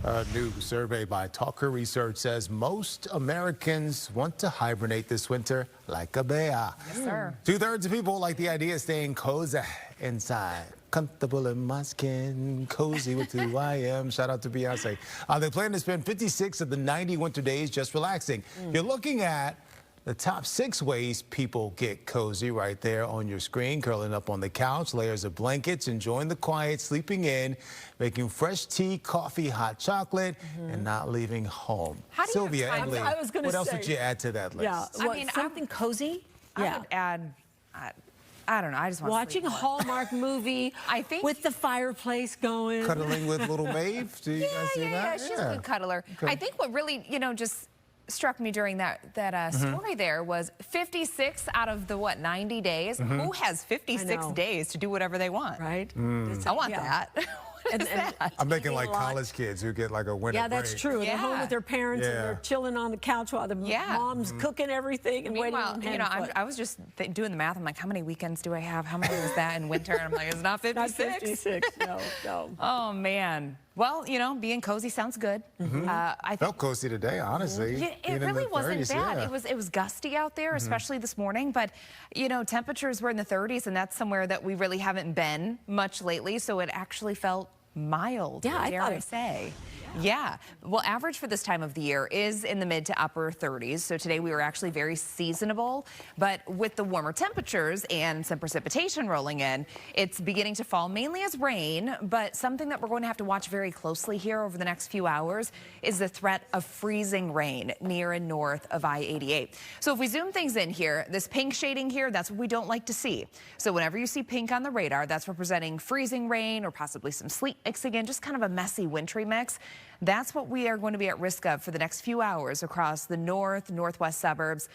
A new survey by Talker Research says most Americans want to hibernate this winter like a bear. Yes, sir. 2/3 of people like the idea of staying cozy inside. Comfortable in my skin, cozy with who I am. Shout out to Beyonce. They plan to spend 56 of the 90 winter days just relaxing. You're looking at the top 6 ways people get cozy right there on your screen, curling up on the couch, layers of blankets, enjoying the quiet, sleeping in, making fresh tea, coffee, hot chocolate, and not leaving home. How do you Sylvia, have Emily, I was gonna what else say- would you add to that list? Yeah, I mean, something cozy. I would add, I don't know, I just want Watching to a Hallmark movie I think with the fireplace going. Cuddling with little Maeve? Do you guys see that? She's a good cuddler. Okay. I think what really, just struck me during that story there was 56 out of the, 90 days? Who has 56 days to do whatever they want? Right? I want that. What is that? I'm thinking Eating like a lot. college kids who get like a winter Yeah, that's break. true. They're home Yeah. with their parents and Yeah. they're chilling on the couch while the mom's cooking everything and waiting Meanwhile, on you know, I was just doing the math. I'm like, how many weekends do I have? How many is that in winter? And I'm like, it's not 56. Not 56, no. Oh, man. Well, you know, being cozy sounds good. I Felt cozy today, honestly. Yeah, Being it in really the wasn't 30s, bad. yeah. It was gusty out there, especially this morning. But you know, temperatures were in the 30s, and that's somewhere that we really haven't been much lately. So it actually felt mild. Yeah, dare I say. Yeah. Well, average for this time of the year is in the mid to upper 30s. So today we were actually very seasonable. But with the warmer temperatures and some precipitation rolling in, it's beginning to fall mainly as rain. But something that we're going to have to watch very closely here over the next few hours is the threat of freezing rain near and north of I-88. So if we zoom things in here, this pink shading here, that's what we don't like to see. So whenever you see pink on the radar, that's representing freezing rain or possibly some sleet mixing in, just kind of a messy wintry mix. That's what we are going to be at risk of for the next few hours across the northwest suburbs,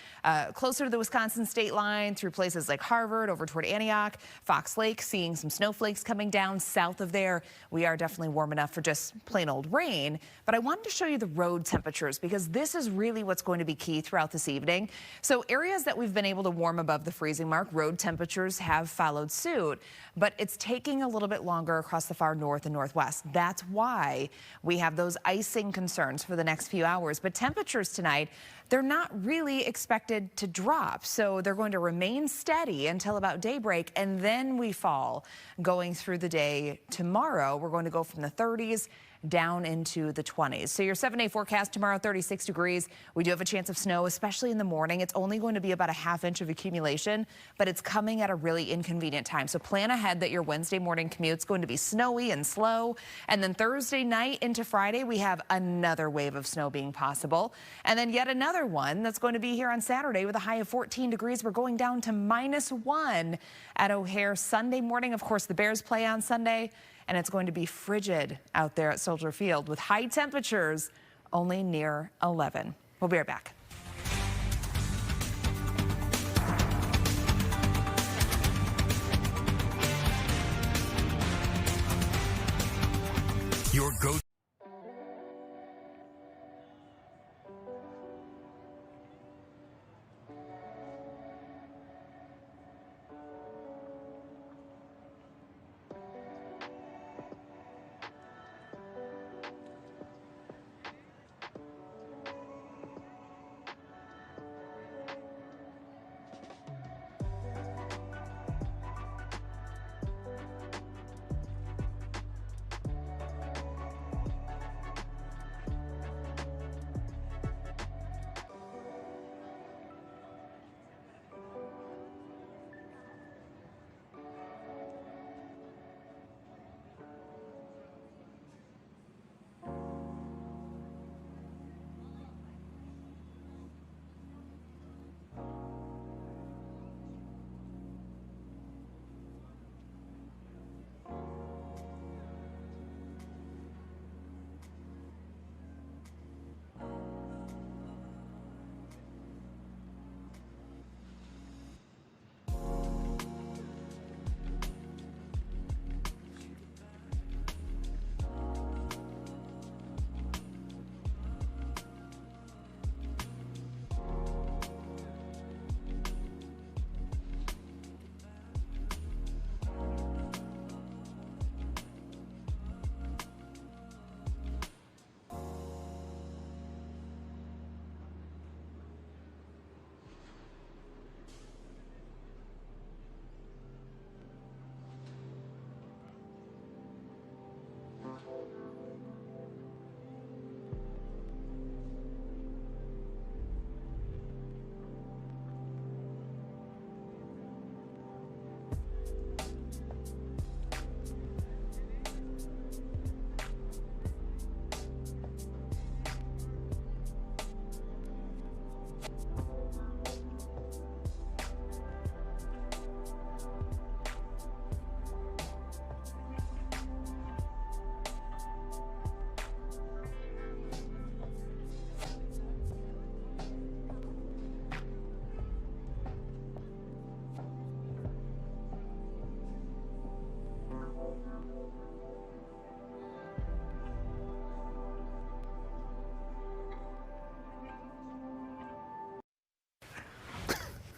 closer to the Wisconsin state line, through places like Harvard, over toward Antioch, Fox Lake, seeing some snowflakes coming down south of there. We are definitely warm enough for just plain old rain. But I wanted to show you the road temperatures because this is really what's going to be key throughout this evening. So areas that we've been able to warm above the freezing mark, road temperatures have followed suit, but it's taking a little bit longer across the far north and northwest. That's why we have those icing concerns for the next few hours. But temperatures tonight, they're not really expected to drop. So they're going to remain steady until about daybreak, and then we fall going through the day tomorrow. We're going to go from the 30s down into the 20s. So your 7-day forecast tomorrow, 36 degrees. We do have a chance of snow, especially in the morning. It's only going to be about a ½ inch of accumulation, but it's coming at a really inconvenient time. So plan ahead that your Wednesday morning commute's going to be snowy and slow. And then Thursday night into Friday, we have another wave of snow being possible. And then yet another one that's going to be here on Saturday with a high of 14 degrees. We're going down to -1 at O'Hare Sunday morning. Of course, the Bears play on Sunday. And it's going to be frigid out there at Soldier Field with high temperatures only near 11. We'll be right back. Your go.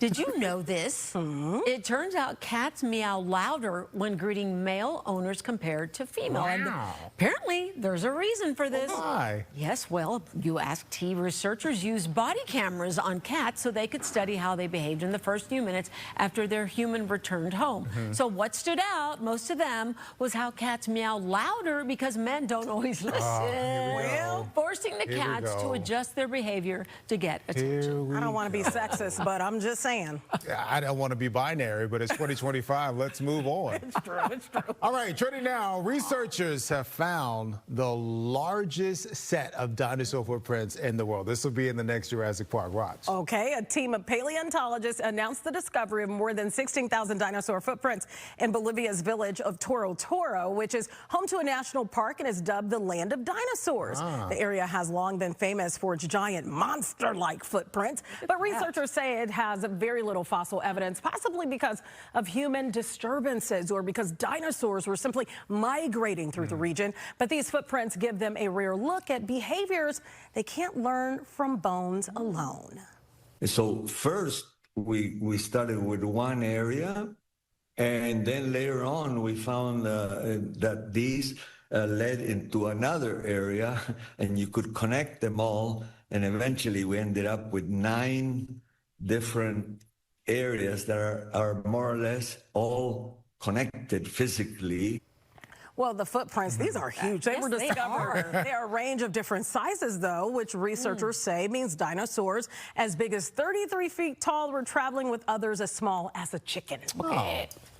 Did you know this? It turns out cats meow louder when greeting male owners compared to female. Wow. And apparently, there's a reason for this. Why? Yes, well, UST researchers used body cameras on cats so they could study how they behaved in the first few minutes after their human returned home. So what stood out, most of them, was how cats meow louder because men don't always listen. Forcing the cats to adjust their behavior to get attention. I don't want to be sexist, but I'm just saying. I don't want to be binary, but it's 2025. Let's move on. It's true. It's true. All right, trending now. Researchers have found the largest set of dinosaur footprints in the world. This will be in the next Jurassic Park. Watch. Okay, a team of paleontologists announced the discovery of more than 16,000 dinosaur footprints in Bolivia's village of Toro Toro, which is home to a national park and is dubbed the land of dinosaurs. The area has long been famous for its giant monster-like footprints, but researchers say it has very little fossil evidence, possibly because of human disturbances or because dinosaurs were simply migrating through the region. But these footprints give them a rare look at behaviors they can't learn from bones alone. So first, we started with one area, and then later on we found that these led into another area, and you could connect them all, and eventually we ended up with 9 different areas that are more or less all connected physically. Well, the footprints, these are huge. They were discovered. They are a range of different sizes, though, which researchers say means dinosaurs as big as 33 feet tall were traveling with others as small as a chicken.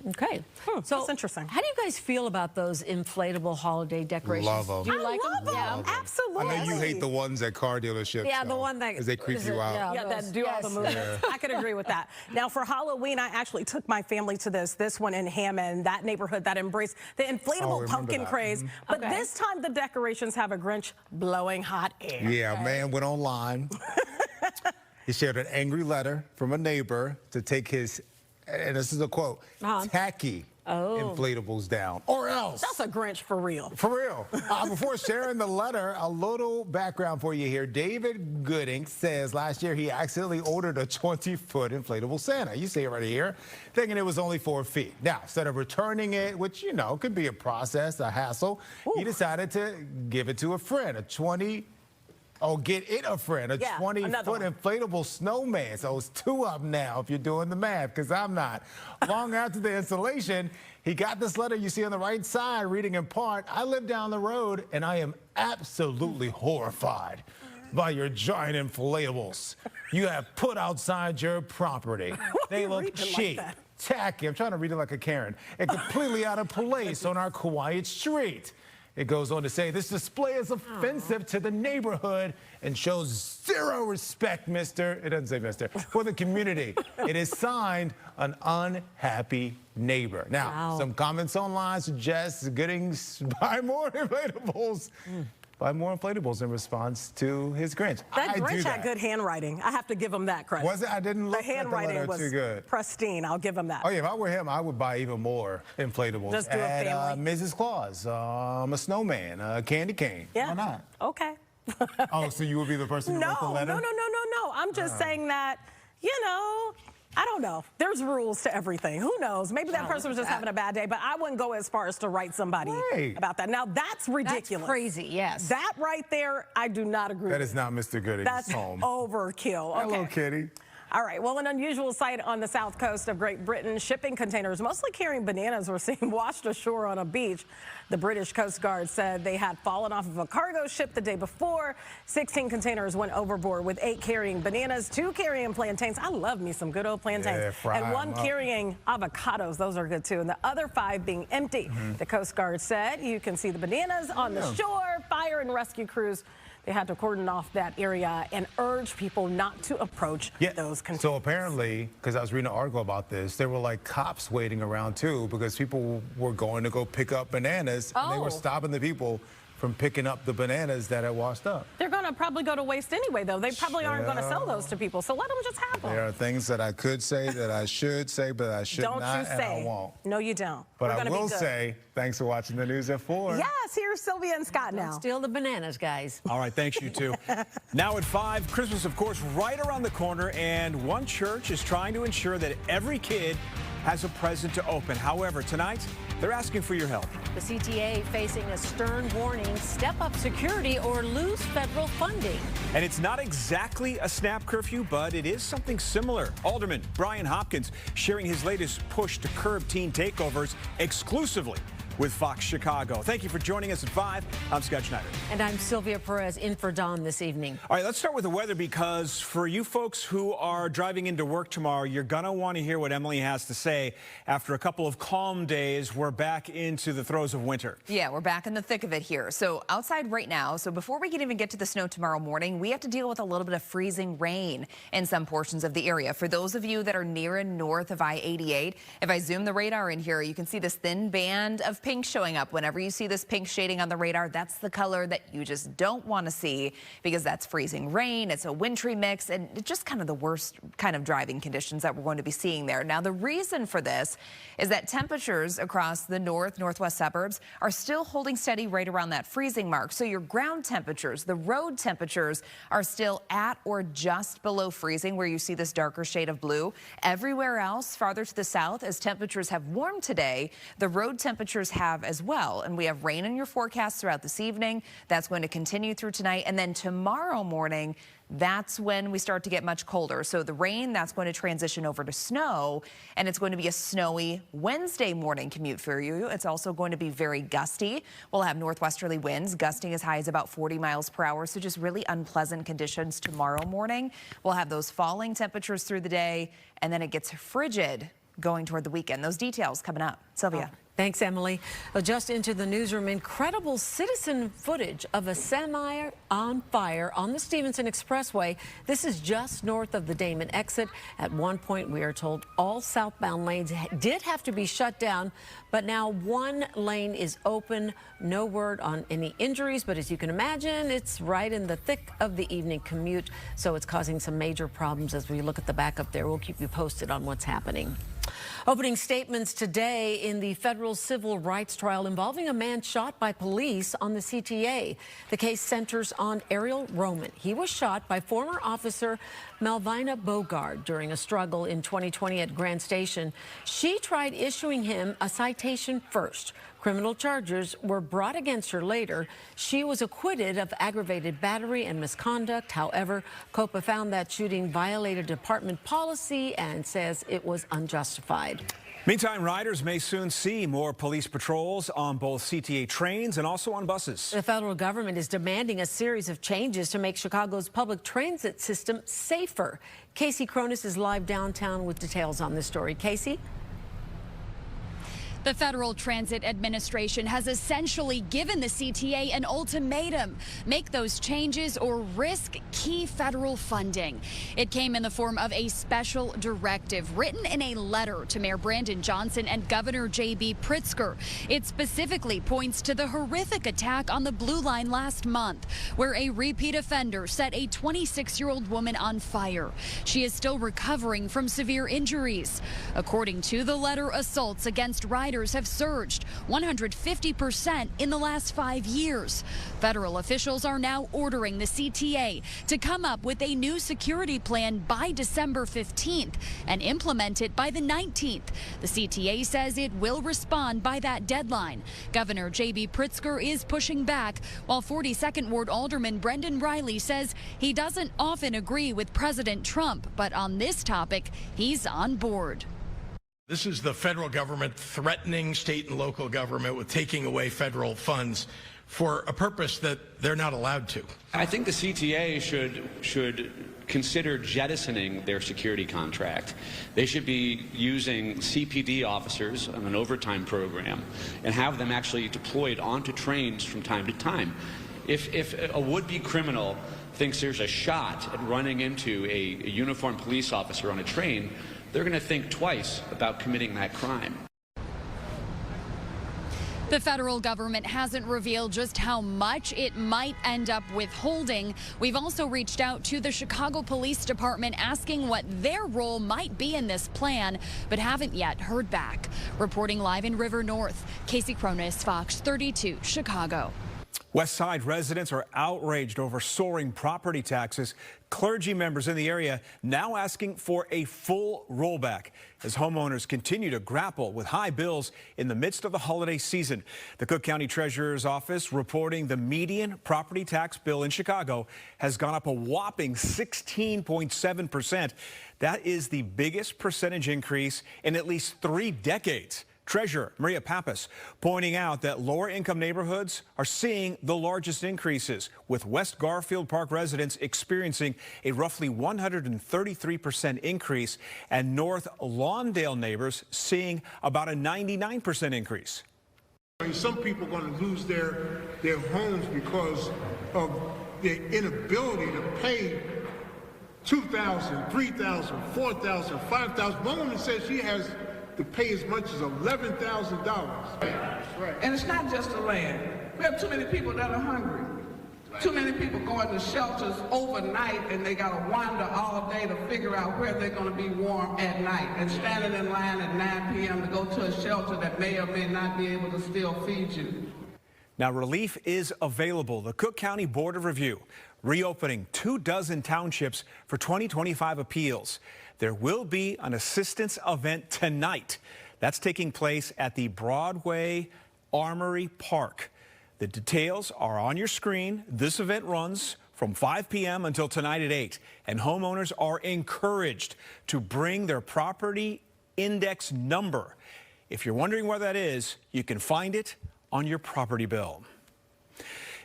Okay. So that's interesting. How do you guys feel about those inflatable holiday decorations? Love them. Do you like them? Yeah, absolutely. I know you hate the ones at car dealerships. Yeah, the one that... Because they creep you out. Yeah, that do all the movements. I could agree with that. Now, for Halloween, I actually took my family to this one in Hammond, that neighborhood that embraced the inflatable pumpkin craze. But this time, the decorations have a Grinch blowing hot air. Yeah, man went online. He shared an angry letter from a neighbor to take his, and this is a quote, tacky inflatables down, or else. That's a Grinch for real. For real. Before sharing the letter, a little background for you here. David Gooding says last year he accidentally ordered a 20-foot inflatable Santa. You see it right here, thinking it was only 4 feet. Now, instead of returning it, which, you know, could be a process, a hassle, he decided to give it to a friend, get it a friend, a 20-foot inflatable snowman. So it's 2 up now if you're doing the math, because I'm not. Long after the installation, he got this letter you see on the right side, reading in part, I live down the road and I am absolutely horrified by your giant inflatables you have put outside your property. They look cheap, tacky, I'm trying to read it like a Karen, and completely out of place on our quiet street. It goes on to say, this display is offensive to the neighborhood and shows zero respect, mister. It doesn't say mister, for the community. It is signed an unhappy neighbor. Now, some comments online suggest Goodings buy more inflatables. Buy more inflatables in response to his Grinch. That Grinch had good handwriting. I have to give him that credit. Was it? I didn't look at the handwriting. The letter was too good. Pristine. I'll give him that. Oh yeah, if I were him, I would buy even more inflatables. Just do a family. Mrs. Claus, a snowman, a candy cane. Yeah. Why not? Okay. Oh, so you would be the person who wrote the letter? No. I'm just saying that, you know, I don't know. There's rules to everything. Who knows? Maybe that person was just having a bad day, but I wouldn't go as far as to write somebody about that. Now, that's ridiculous. That's crazy, yes. That right there, I do not agree with. That is not Mr. Gooding's home. That's overkill. Okay. Hello, Kitty. All right, well, an unusual sight on the south coast of Great Britain. Shipping containers, mostly carrying bananas, were seen washed ashore on a beach. The British Coast Guard said they had fallen off of a cargo ship the day before. 16 containers went overboard, with 8 carrying bananas, 2 carrying plantains. I love me some good old plantains. And 1 carrying avocados. Those are good, too. And the other 5 being empty. The Coast Guard said you can see the bananas on the shore. Fire and rescue crews, they had to cordon off that area and urge people not to approach those containers. So apparently, because I was reading an article about this, there were like cops waiting around too, because people were going to go pick up bananas and they were stopping the people from picking up the bananas that are washed up. They're going to probably go to waste anyway, though. They probably aren't going to sell those to people, so let them just have them. There are things that I could say that I should say, but I should Don't not, you say. and I won't. No, you don't. But We're I will say, thanks for watching the news at 4. Yes, here's Sylvia and Scott now. Don't steal the bananas, guys. All right, thanks, you two. Now at 5, Christmas, of course, right around the corner, and one church is trying to ensure that every kid has a present to open. However, tonight, they're asking for your help. The CTA facing a stern warning, step up security or lose federal funding. And it's not exactly a snap curfew, but it is something similar. Alderman Brian Hopkins sharing his latest push to curb teen takeovers exclusively with Fox Chicago. Thank you for joining us at 5. I'm Scott Schneider. And I'm Sylvia Perez in for Dawn this evening. All right, let's start with the weather, because for you folks who are driving into work tomorrow, you're going to want to hear what Emily has to say. After a couple of calm days, we're back into the throes of winter. Yeah, we're back in the thick of it here. So outside right now, so before we can even get to the snow tomorrow morning, we have to deal with a little bit of freezing rain in some portions of the area. For those of you that are near and north of I-88, if I zoom the radar in here, you can see this thin band of pink showing up. Whenever you see this pink shading on the radar, that's the color that you just don't want to see, because that's freezing rain. It's a wintry mix, and it's just kind of the worst kind of driving conditions that we're going to be seeing there. Now, the reason for this is that temperatures across the northwest suburbs are still holding steady right around that freezing mark. So your ground temperatures, the road temperatures, are still at or just below freezing, where you see this darker shade of blue. Everywhere else, farther to the south, as temperatures have warmed today, the road temperatures have as well. And we have rain in your forecast throughout this evening. That's going to continue through tonight. And then tomorrow morning, that's when we start to get much colder. So the rain, that's going to transition over to snow, and it's going to be a snowy Wednesday morning commute for you. It's also going to be very gusty. We'll have northwesterly winds, gusting as high as about 40 miles per hour. So just really unpleasant conditions tomorrow morning. We'll have those falling temperatures through the day, and then it gets frigid going toward the weekend. Those details coming up. Sylvia. Thanks, Emily. Just into the newsroom, incredible citizen footage of a semi on fire on the Stevenson Expressway. This is just north of the Damon exit. At one point, we are told all southbound lanes did have to be shut down, but now one lane is open. No word on any injuries, but as you can imagine, it's right in the thick of the evening commute, so it's causing some major problems as we look at the backup there. We'll keep you posted on what's happening. Opening statements today in the federal civil rights trial involving a man shot by police on the CTA. The case centers on Ariel Roman. He was shot by former officer Melvina Bogard during a struggle in 2020 at Grand Station. She tried issuing him a citation first. Criminal charges were brought against her later. She was acquitted of aggravated battery and misconduct. However, COPA found that shooting violated department policy and says it was unjustified. Meantime, riders may soon see more police patrols on both CTA trains and also on buses. The federal government is demanding a series of changes to make Chicago's public transit system safer. Casey Cronus is live downtown with details on this story. Casey? The Federal Transit Administration has essentially given the CTA an ultimatum: make those changes or risk key federal funding. It came in the form of a special directive written in a letter to Mayor Brandon Johnson and Governor J.B. Pritzker. It specifically points to the horrific attack on the Blue Line last month, where a repeat offender set a 26-year-old woman on fire. She is still recovering from severe injuries. According to the letter, assaults against riders have surged 150% in the last 5 years. Federal officials are now ordering the CTA to come up with a new security plan by December 15th and implement it by the 19th. The CTA says it will respond by that deadline. Governor J.B. Pritzker is pushing back, while 42nd Ward Alderman Brendan Riley says he doesn't often agree with President Trump, but on this topic, he's on board. This is the federal government threatening state and local government with taking away federal funds for a purpose that they're not allowed to. I think the CTA should consider jettisoning their security contract. They should be using CPD officers on an overtime program and have them actually deployed onto trains from time to time. If a would-be criminal thinks there's a shot at running into a uniformed police officer on a train, they're going to think twice about committing that crime. The federal government hasn't revealed just how much it might end up withholding. We've also reached out to the Chicago Police Department asking what their role might be in this plan, but haven't yet heard back. Reporting live in River North, Casey Cronus, Fox 32, Chicago. West Side residents are outraged over soaring property taxes. Clergy members in the area now asking for a full rollback as homeowners continue to grapple with high bills in the midst of the holiday season. The Cook County Treasurer's Office reporting the median property tax bill in Chicago has gone up a whopping 16.7%. That is the biggest percentage increase in at least 3 decades. Treasurer Maria Pappas pointing out that lower income neighborhoods are seeing the largest increases, with West Garfield Park residents experiencing a roughly 133% increase and North Lawndale neighbors seeing about a 99% increase. Some people are going to lose their homes because of their inability to pay $2,000, $3,000, $4,000, $5,000. One woman says she has to pay as much as $11,000. Right. And it's not just the land. We have too many people that are hungry. Too many people going to shelters overnight and they got to wander all day to figure out where they're going to be warm at night and standing in line at 9 p.m. to go to a shelter that may or may not be able to still feed you. Now, relief is available. The Cook County Board of Review reopening 24 townships for 2025 appeals. There will be an assistance event tonight. That's taking place at the Broadway Armory Park. The details are on your screen. This event runs from 5 p.m. until tonight at 8. And homeowners are encouraged to bring their property index number. If you're wondering where that is, you can find it on your property bill.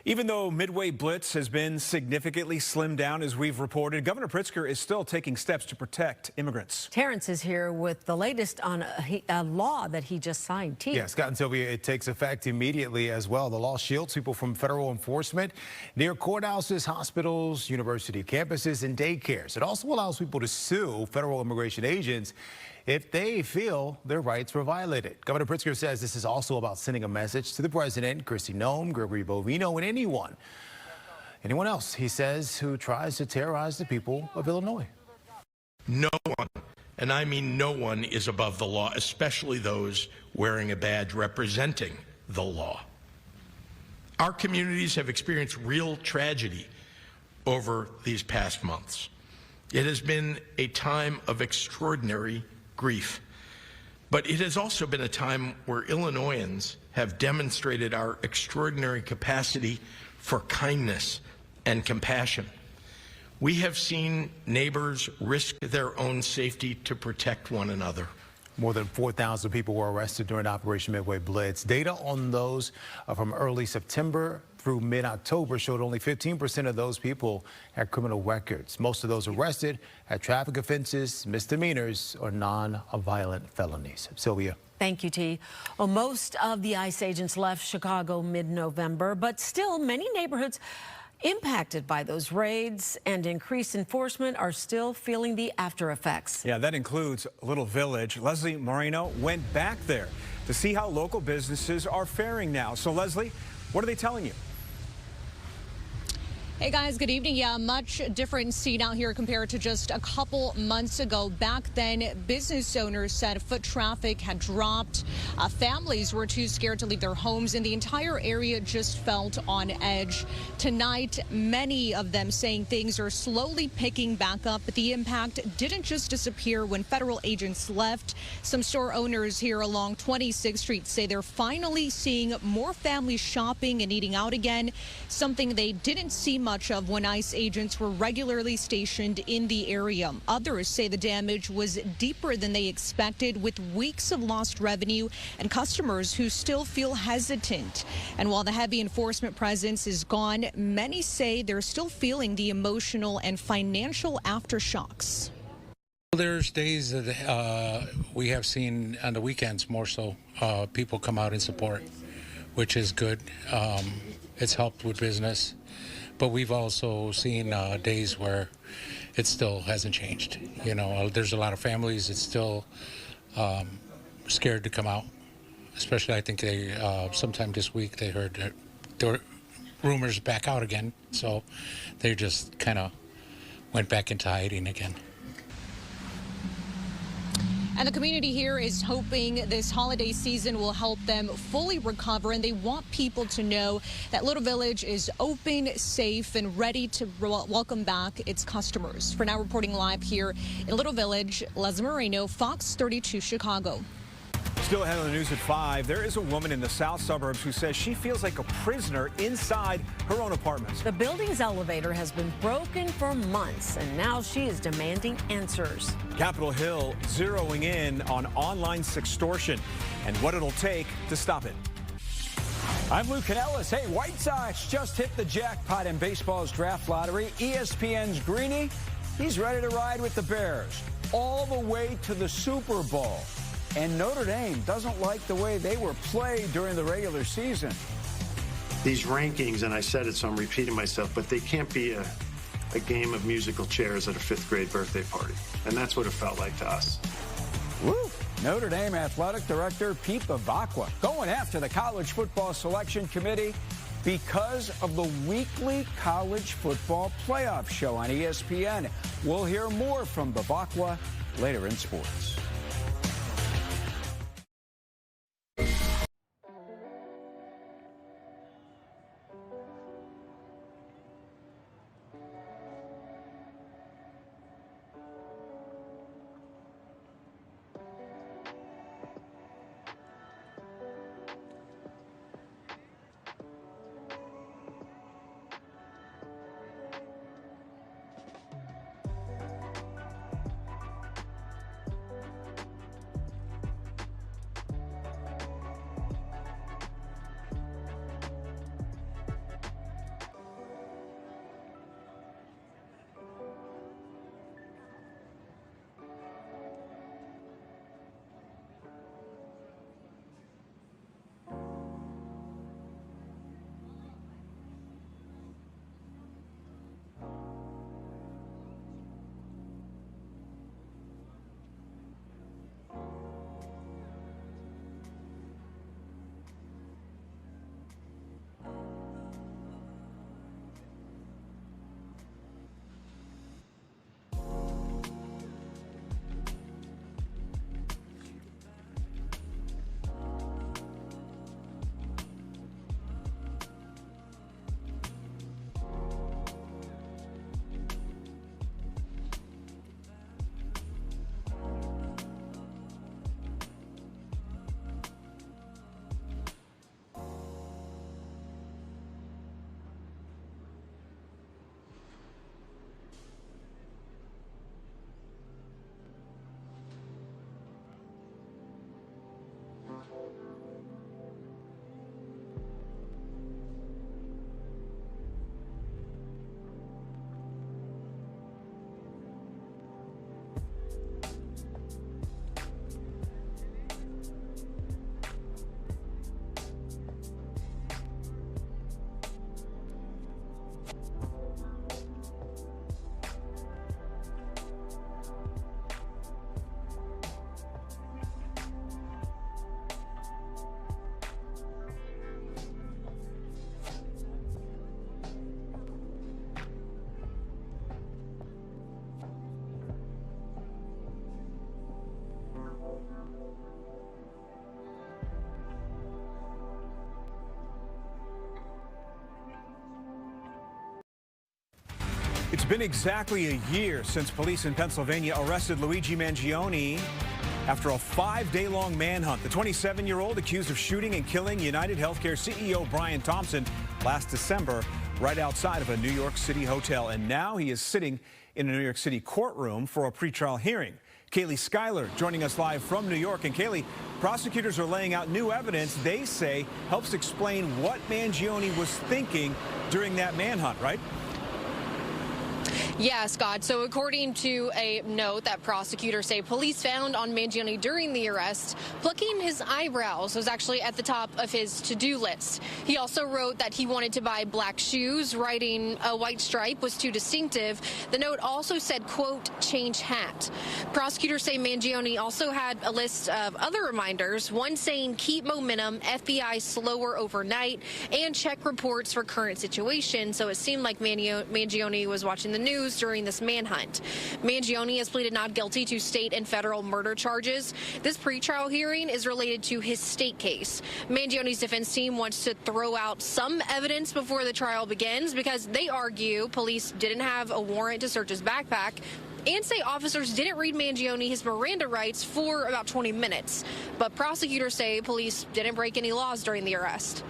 Even though Midway Blitz has been significantly slimmed down, as we've reported, Governor Pritzker is still taking steps to protect immigrants. Terrence is here with the latest on a law that he just signed. Yes, Scott and Sylvia, it takes effect immediately as well. The law shields people from federal enforcement near courthouses, hospitals, university campuses, and daycares. It also allows people to sue federal immigration agents if they feel their rights were violated. Governor Pritzker says this is also about sending a message to the president, Kristi Noem, Gregory Bovino, and anyone else, he says, who tries to terrorize the people of Illinois. No one, and I mean no one, is above the law, especially those wearing a badge representing the law. Our communities have experienced real tragedy over these past months. It has been a time of extraordinary grief, but it has also been a time where Illinoisans have demonstrated our extraordinary capacity for kindness and compassion. We have seen neighbors risk their own safety to protect one another. More than 4,000 people were arrested during Operation Midway Blitz. Data on those from early September through mid-October showed only 15% of those people had criminal records. Most of those arrested had traffic offenses, misdemeanors, or non-violent felonies. Sylvia. Thank you, T. Well, most of the ICE agents left Chicago mid-November, but still many neighborhoods impacted by those raids and increased enforcement are still feeling the after effects. Yeah, that includes Little Village. Leslie Moreno went back there to see how local businesses are faring now. So, Leslie, what are they telling you? Hey guys, good evening. Yeah, much different scene out here compared to just a couple months ago. Back then, business owners said foot traffic had dropped. Families were too scared to leave their homes, and the entire area just felt on edge. Tonight, many of them saying things are slowly picking back up, but the impact didn't just disappear when federal agents left. Some store owners here along 26th Street say they're finally seeing more families shopping and eating out again, something they didn't see much of when ICE agents were regularly stationed in the area. Others say the damage was deeper than they expected, with weeks of lost revenue and customers who still feel hesitant. And while the heavy enforcement presence is gone, many say they're still feeling the emotional and financial aftershocks. There's days that we have seen on the weekends more so people come out and support, which is good. It's helped with business. But we've also seen days where it still hasn't changed. You know, there's a lot of families that's still scared to come out. especially I think they sometime this week they heard that there were rumors back out again, so they just kind of went back into hiding again. And the community here is hoping this holiday season will help them fully recover, and they want people to know that Little Village is open, safe, and ready to welcome back its customers. For now, reporting live here in Little Village, Les Moreno, Fox 32 Chicago. Still ahead on the news at 5, there is a woman in the south suburbs who says she feels like a prisoner inside her own apartment. The building's elevator has been broken for months, and now she is demanding answers. Capitol Hill zeroing in on online sextortion and what it'll take to stop it. I'm Lou Canellis. Hey, White Sox just hit the jackpot in baseball's draft lottery. ESPN's Greeny, he's ready to ride with the Bears all the way to the Super Bowl. And Notre Dame doesn't like the way they were played during the regular season. These rankings, and I said it, so I'm repeating myself, but they can't be a game of musical chairs at a 5th grade birthday party. And that's what it felt like to us. Woo! Notre Dame Athletic Director Pete Bavacqua going after the College Football Selection Committee because of the weekly college football playoff show on ESPN. We'll hear more from Bavacqua later in sports. It's been exactly a year since police in Pennsylvania arrested Luigi Mangione after a 5-day-long manhunt. The 27-year-old accused of shooting and killing United Healthcare CEO Brian Thompson last December right outside of a New York City hotel. And now he is sitting in a New York City courtroom for a pretrial hearing. Kaylee Schuyler joining us live from New York. And Kaylee, prosecutors are laying out new evidence they say helps explain what Mangione was thinking during that manhunt, right? Yeah, Scott. So according to a note that prosecutors say police found on Mangione during the arrest, plucking his eyebrows was actually at the top of his to-do list. He also wrote that he wanted to buy black shoes, writing a white stripe was too distinctive. The note also said, quote, change hat. Prosecutors say Mangione also had a list of other reminders, one saying keep momentum, FBI slower overnight, and check reports for current situation. So it seemed like Mangione was watching the news during this manhunt. Mangione has pleaded not guilty to state and federal murder charges. This pretrial hearing is related to his state case. Mangione's defense team wants to throw out some evidence before the trial begins because they argue police didn't have a warrant to search his backpack and say officers didn't read Mangione his Miranda rights for about 20 minutes. But prosecutors say police didn't break any laws during the arrest.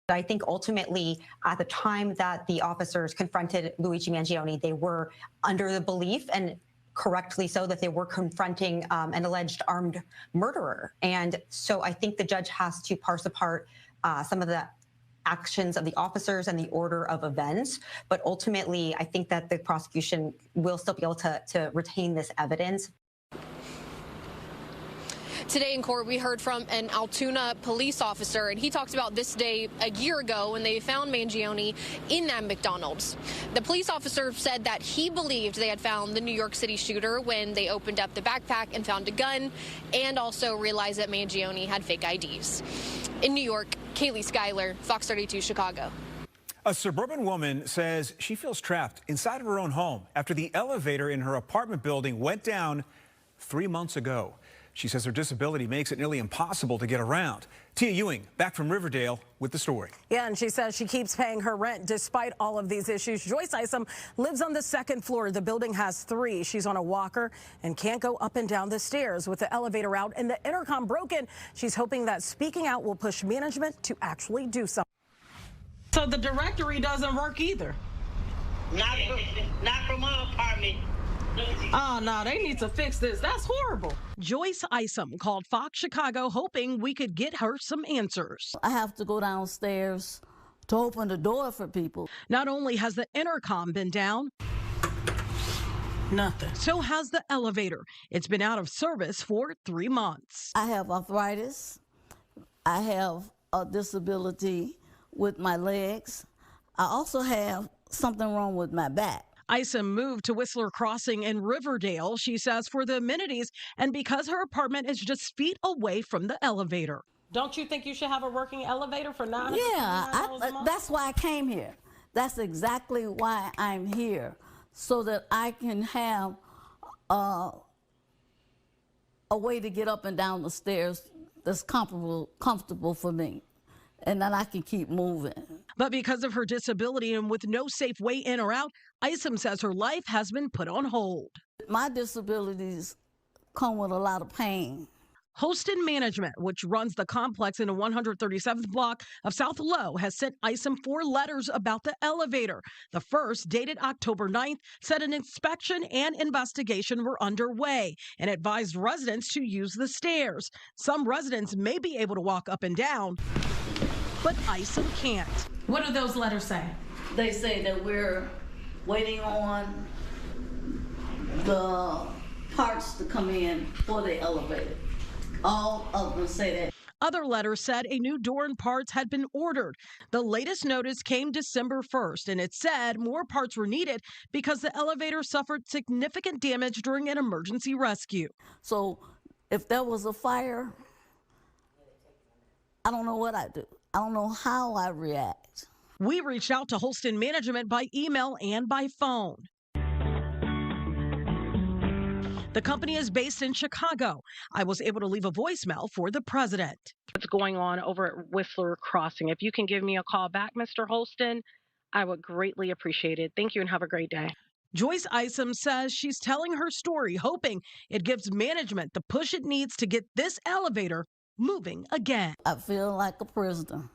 I think ultimately, at the time that the officers confronted Luigi Mangione, they were under the belief, and correctly so, that they were confronting an alleged armed murderer. And so I think the judge has to parse apart some of the actions of the officers and the order of events. But ultimately, I think that the prosecution will still be able to retain this evidence. Today in court, we heard from an Altoona police officer, and he talks about this day a year ago when they found Mangione in that McDonald's. The police officer said that he believed they had found the New York City shooter when they opened up the backpack and found a gun, and also realized that Mangione had fake IDs. In New York, Kaylee Schuyler, Fox 32 Chicago. A suburban woman says she feels trapped inside of her own home after the elevator in her apartment building went down 3 months ago. She says her disability makes it nearly impossible to get around. Tia Ewing, back from Riverdale with the story. Yeah, and she says she keeps paying her rent despite all of these issues. Joyce Isom lives on the second floor. The building has 3. She's on a walker and can't go up and down the stairs with the elevator out and the intercom broken. She's hoping that speaking out will push management to actually do something. So the directory doesn't work either? Not from my apartment. Oh, no, they need to fix this. That's horrible. Joyce Isom called Fox Chicago hoping we could get her some answers. I have to go downstairs to open the door for people. Not only has the intercom been down, nothing. So has the elevator. It's been out of service for 3 months. I have arthritis. I have a disability with my legs. I also have something wrong with my back. Isom moved to Whistler Crossing in Riverdale, she says, for the amenities and because her apartment is just feet away from the elevator. Don't you think you should have a working elevator for $900? Yeah, that's why I came here. That's exactly why I'm here, so that I can have a way to get up and down the stairs that's comfortable for me, and then I can keep moving. But because of her disability and with no safe way in or out, Isom says her life has been put on hold. My disabilities come with a lot of pain. Holston Management, which runs the complex in the 137th block of South Low, has sent Isom 4 letters about the elevator. The first, dated October 9th, said an inspection and investigation were underway and advised residents to use the stairs. Some residents may be able to walk up and down, but Isom can't. What do those letters say? They say that we're waiting on the parts to come in for the elevator. All of them say that. Other letters said a new door and parts had been ordered. The latest notice came December 1st, and it said more parts were needed because the elevator suffered significant damage during an emergency rescue. So if there was a fire, I don't know what I'd do. I don't know how I react. We reached out to Holston Management by email and by phone. The company is based in Chicago. I was able to leave a voicemail for the president. What's going on over at Whistler Crossing? If you can give me a call back, Mr. Holston, I would greatly appreciate it. Thank you and have a great day. Joyce Isom says she's telling her story, hoping it gives management the push it needs to get this elevator moving again. I feel like a prisoner.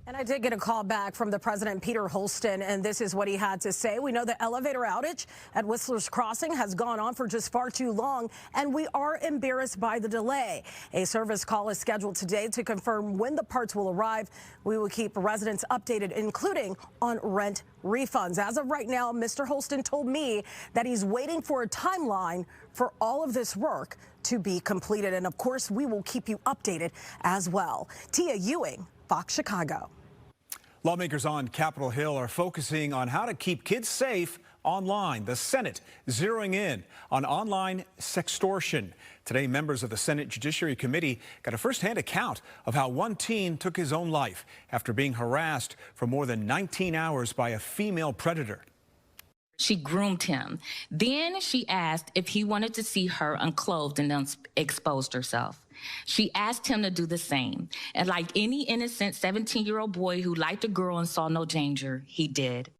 And I did get a call back from the president, Peter Holston, and this is what he had to say. We know the elevator outage at Whistler's Crossing has gone on for just far too long, and we are embarrassed by the delay. A service call is scheduled today to confirm when the parts will arrive. We will keep residents updated, including on rent refunds. As of right now, Mr. Holston told me that he's waiting for a timeline for all of this work to be completed. And of course, we will keep you updated as well. Tia Ewing, Fox Chicago. Lawmakers on Capitol Hill are focusing on how to keep kids safe online. The Senate zeroing in on online sextortion. Today, members of the Senate Judiciary Committee got a first-hand account of how one teen took his own life after being harassed for more than 19 hours by a female predator. She groomed him. Then she asked if he wanted to see her unclothed and exposed herself. She asked him to do the same. And like any innocent 17-year-old boy who liked a girl and saw no danger, he did.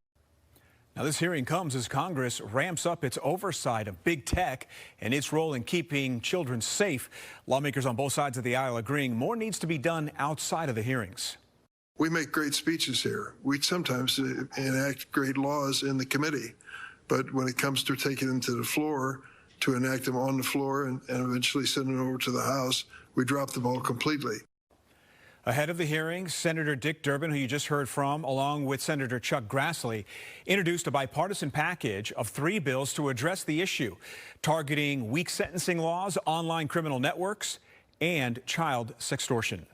Now, this hearing comes as Congress ramps up its oversight of big tech and its role in keeping children safe. Lawmakers on both sides of the aisle agreeing more needs to be done outside of the hearings. We make great speeches here. We sometimes enact great laws in the committee. But when it comes to taking them to the floor, to enact them on the floor and eventually send them over to the House, we drop the ball completely. Ahead of the hearing, Senator Dick Durbin, who you just heard from, along with Senator Chuck Grassley, introduced a bipartisan package of 3 bills to address the issue, targeting weak sentencing laws, online criminal networks, and child sextortion.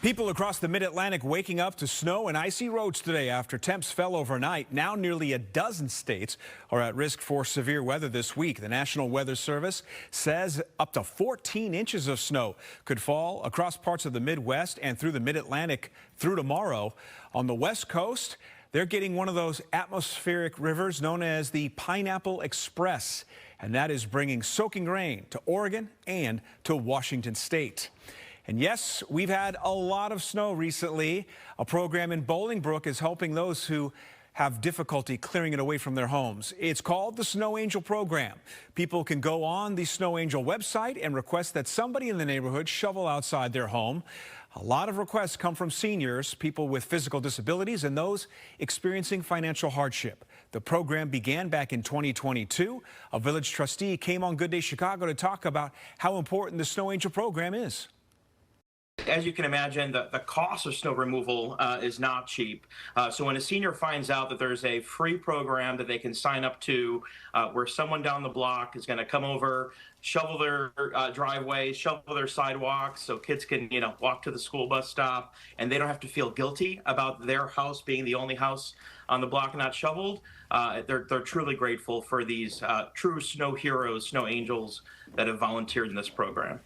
People across the Mid-Atlantic waking up to snow and icy roads today after temps fell overnight. Now nearly a dozen states are at risk for severe weather this week. The National Weather Service says up to 14 inches of snow could fall across parts of the Midwest and through the Mid-Atlantic through tomorrow. On the West Coast, they're getting one of those atmospheric rivers known as the Pineapple Express, and that is bringing soaking rain to Oregon and to Washington State. And yes, we've had a lot of snow recently. A program in Bolingbrook is helping those who have difficulty clearing it away from their homes. It's called the Snow Angel Program. People can go on the Snow Angel website and request that somebody in the neighborhood shovel outside their home. A lot of requests come from seniors, people with physical disabilities, and those experiencing financial hardship. The program began back in 2022. A village trustee came on Good Day Chicago to talk about how important the Snow Angel program is. As you can imagine, the cost of snow removal is not cheap. So when a senior finds out that there's a free program that they can sign up to where someone down the block is going to come over, shovel their driveway, shovel their sidewalks so kids can, walk to the school bus stop, and they don't have to feel guilty about their house being the only house on the block not shoveled, they're truly grateful for these true snow heroes, snow angels that have volunteered in this program.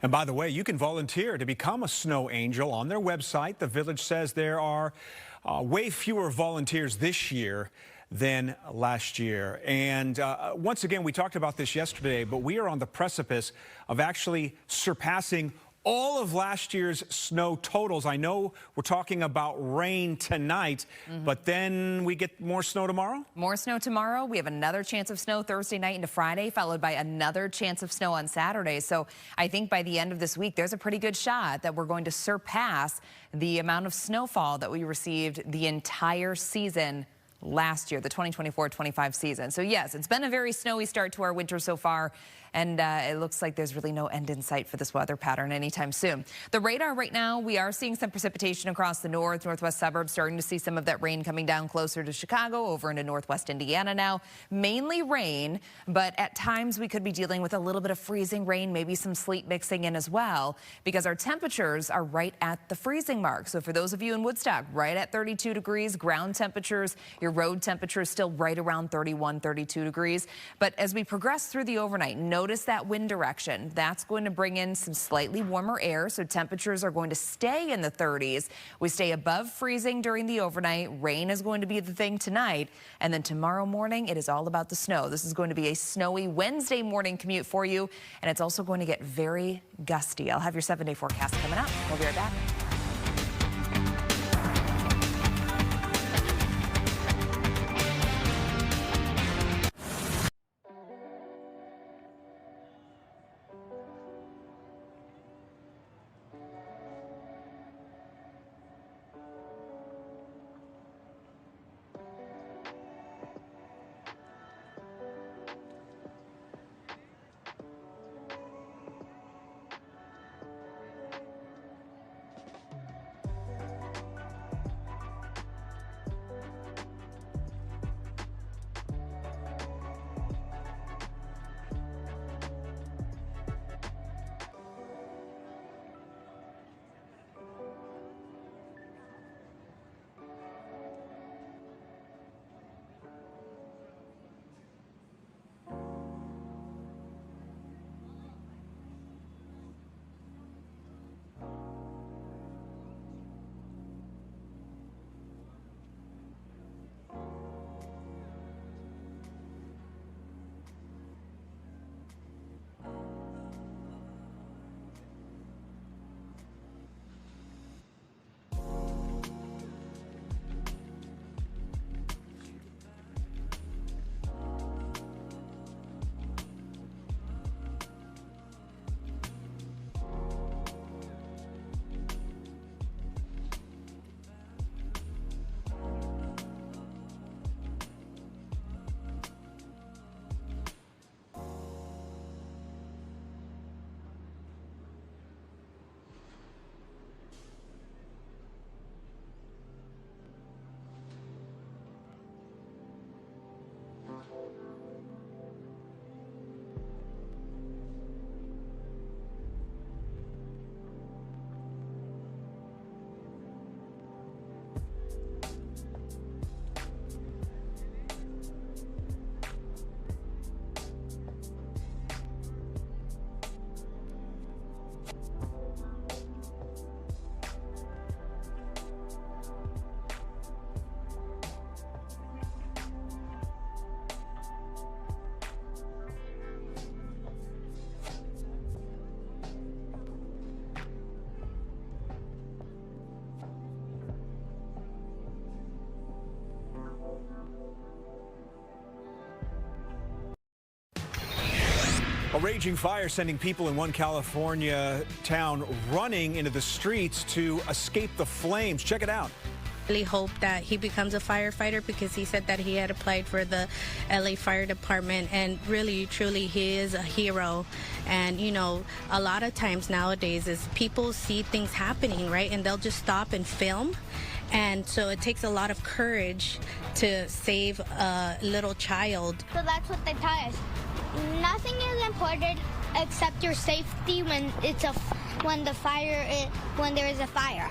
And by the way, you can volunteer to become a snow angel on their website. The village says there are way fewer volunteers this year than last year. And once again, we talked about this yesterday, but we are on the precipice of actually surpassing all of last year's snow totals. I know we're talking about rain tonight, but then we get more snow tomorrow? More snow tomorrow. We have another chance of snow Thursday night into Friday, followed by another chance of snow on Saturday. So I think by the end of this week, there's a pretty good shot that we're going to surpass the amount of snowfall that we received the entire season last year, the 2024-25 season. So yes, it's been a very snowy start to our winter so far, and it looks like there's really no end in sight for this weather pattern anytime soon. The radar right now, we are seeing some precipitation across the northwest suburbs, starting to see some of that rain coming down closer to Chicago, over into northwest Indiana now. Mainly rain, but at times we could be dealing with a little bit of freezing rain, maybe some sleet mixing in as well, because our temperatures are right at the freezing mark. So for those of you in Woodstock, right at 32 degrees, ground temperatures, your road temperature is still right around 31, 32 degrees. But as we progress through the overnight, notice that wind direction. That's going to bring in some slightly warmer air, so temperatures are going to stay in the 30s. We stay above freezing during the overnight. Rain is going to be the thing tonight, and then tomorrow morning, it is all about the snow. This is going to be a snowy Wednesday morning commute for you, and it's also going to get very gusty. I'll have your 7-day forecast coming up. We'll be right back. raging fire sending people in one California town running into the streets to escape the flames. Check it out. Really hope that he becomes a firefighter, because he said that he had applied for the LA Fire Department, and really truly he is a hero. And you know, a lot of times nowadays is people see things happening, right, and they'll just stop and film, and so it takes a lot of courage to save a little child. So that's what they taught us. Nothing is important except your safety when when there is a fire.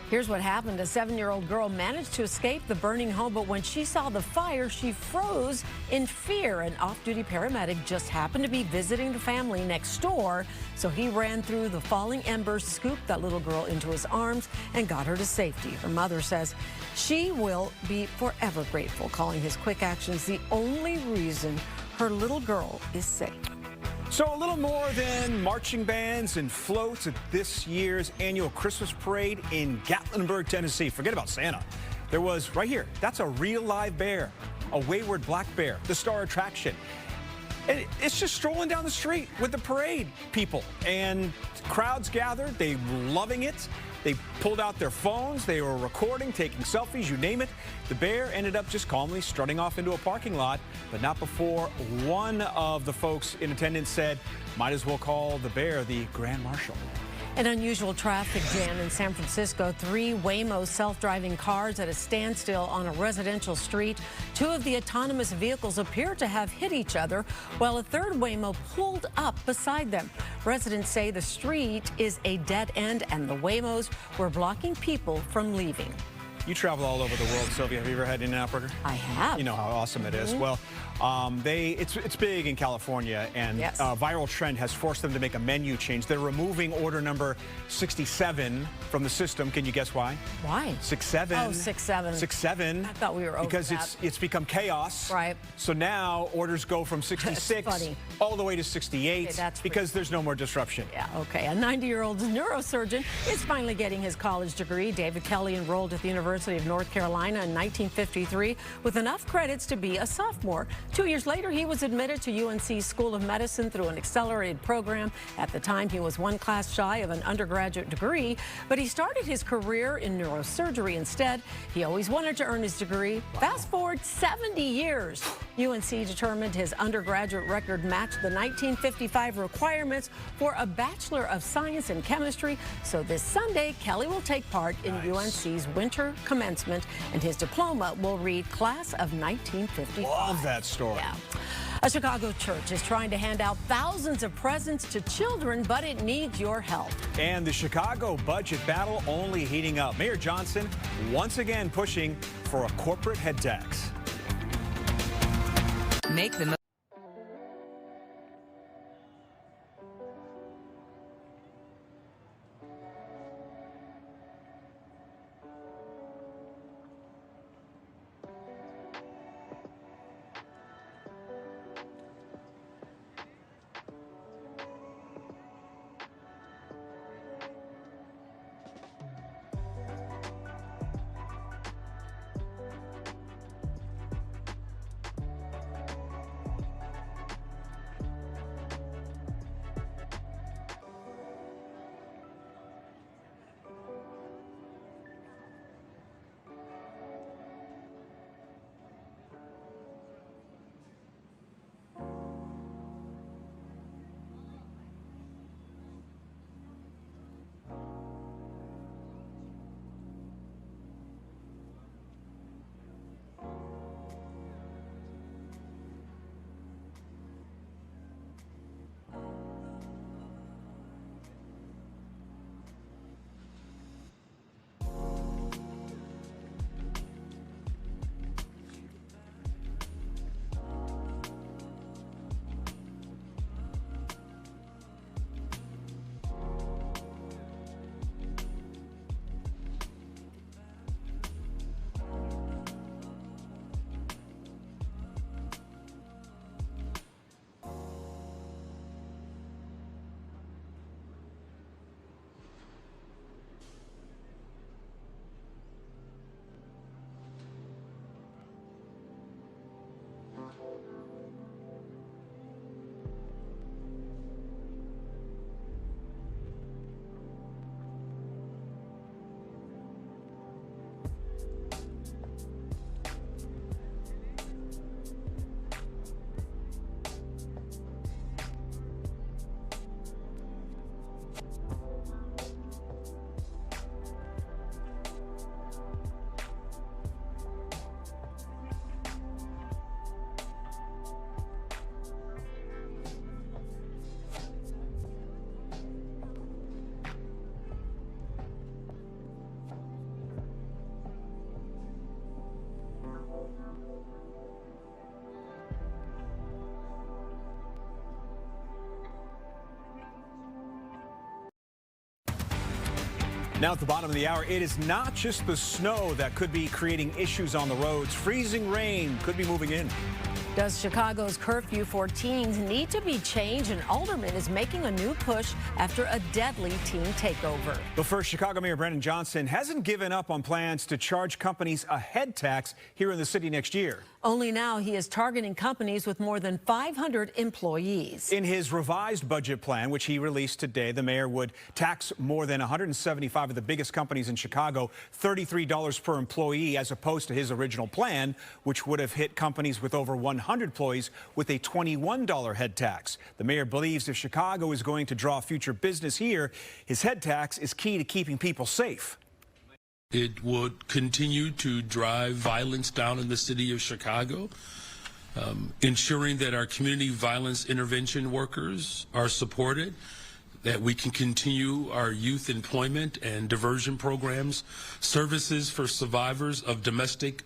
Here's what happened. A 7-year-old girl managed to escape the burning home, but when she saw the fire, she froze in fear. An off-duty paramedic just happened to be visiting the family next door, so he ran through the falling embers, scooped that little girl into his arms, and got her to safety. Her mother says she will be forever grateful, calling his quick actions the only reason her little girl is safe. So a little more than marching bands and floats at this year's annual Christmas parade in Gatlinburg, Tennessee. Forget about Santa. There was, right here, that's a real live bear, a wayward black bear, the star attraction. And it's just strolling down the street with the parade people. And crowds gathered, they were loving it. They pulled out their phones, they were recording, taking selfies, you name it. The bear ended up just calmly strutting off into a parking lot, but not before one of the folks in attendance said, might as well call the bear the Grand Marshal. An unusual traffic jam in San Francisco. 3 Waymo self-driving cars at a standstill on a residential street. 2 of the autonomous vehicles appear to have hit each other, while a 3rd Waymo pulled up beside them. Residents say the street is a dead end and the Waymos were blocking people from leaving. You travel all over the world, Sylvia. Have you ever had In-N-Out Burger? I have. You know how awesome it is. Well, it's big in California, and yes. A viral trend has forced them to make a menu change. They're removing order number 67 from the system. Can you guess why? Why? 67. Oh, 67. 67. I thought we were over because that. it's become chaos. Right. So now orders go from 66 all the way to 68 okay, that's because there's no more disruption. Yeah, okay. A 90-year-old neurosurgeon is finally getting his college degree. David Kelly enrolled at the University of North Carolina in 1953 with enough credits to be a sophomore. 2 years later, he was admitted to UNC's School of Medicine through an accelerated program. At the time, he was one class shy of an undergraduate degree, but he started his career in neurosurgery instead. He always wanted to earn his degree. Fast forward 70 years. UNC determined his undergraduate record matched the 1955 requirements for a Bachelor of Science in Chemistry. So this Sunday, Kelly will take part in UNC's winter commencement, and his diploma will read Class of 1955. Love that story. Yeah. A Chicago church is trying to hand out thousands of presents to children, but it needs your help. And the Chicago budget battle only heating up. Mayor Johnson once again pushing for a corporate head tax. Make the Now at the bottom of the hour, it is not just the snow that could be creating issues on the roads. Freezing rain could be moving in. Does Chicago's curfew for teens need to be changed? An alderman is making a new push after a deadly teen takeover. But first, Chicago Mayor Brandon Johnson hasn't given up on plans to charge companies a head tax here in the city next year. Only now he is targeting companies with more than 500 employees. In his revised budget plan, which he released today, the mayor would tax more than 175 of the biggest companies in Chicago, $33 per employee, as opposed to his original plan, which would have hit companies with over 100 employees with a $21 head tax. The mayor believes if Chicago is going to draw future business here, his head tax is key to keeping people safe. It would continue to drive violence down in the city of Chicago, ensuring that our community violence intervention workers are supported, that we can continue our youth employment and diversion programs, services for survivors of domestic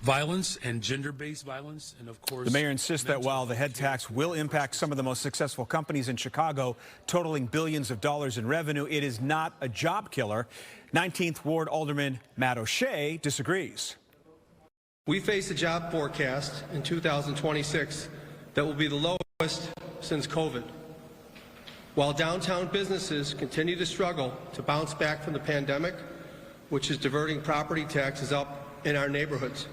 violence and gender-based violence, and of course... The mayor insists that while the head tax will impact some of the most successful companies in Chicago, totaling billions of dollars in revenue, it is not a job killer. 19th Ward Alderman Matt O'Shea disagrees. We face a job forecast in 2026 that will be the lowest since COVID. While downtown businesses continue to struggle to bounce back from the pandemic, which is diverting property taxes up in our neighborhoods.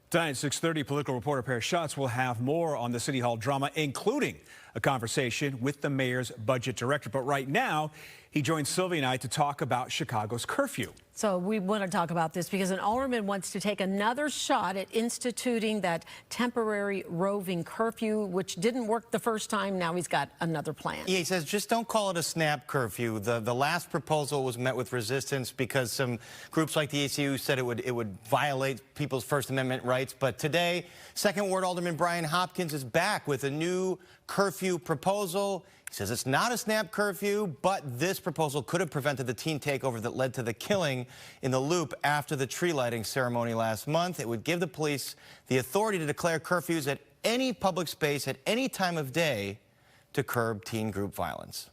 Tonight at 6:30, political reporter Paris Schatz will have more on the City Hall drama, including a conversation with the mayor's budget director. But right now, he joins Sylvia and I to talk about Chicago's curfew. So we want to talk about this because an alderman wants to take another shot at instituting that temporary roving curfew, which didn't work the first time. Now he's got another plan. Yeah, he says just don't call it a snap curfew. The last proposal was met with resistance because some groups like the ACLU said it would violate people's First Amendment rights. But today, 2nd Ward Alderman Brian Hopkins is back with a new curfew proposal. He says it's not a snap curfew, but this proposal could have prevented the teen takeover that led to the killing in the Loop after the tree lighting ceremony last month. It would give the police the authority to declare curfews at any public space at any time of day to curb teen group violence.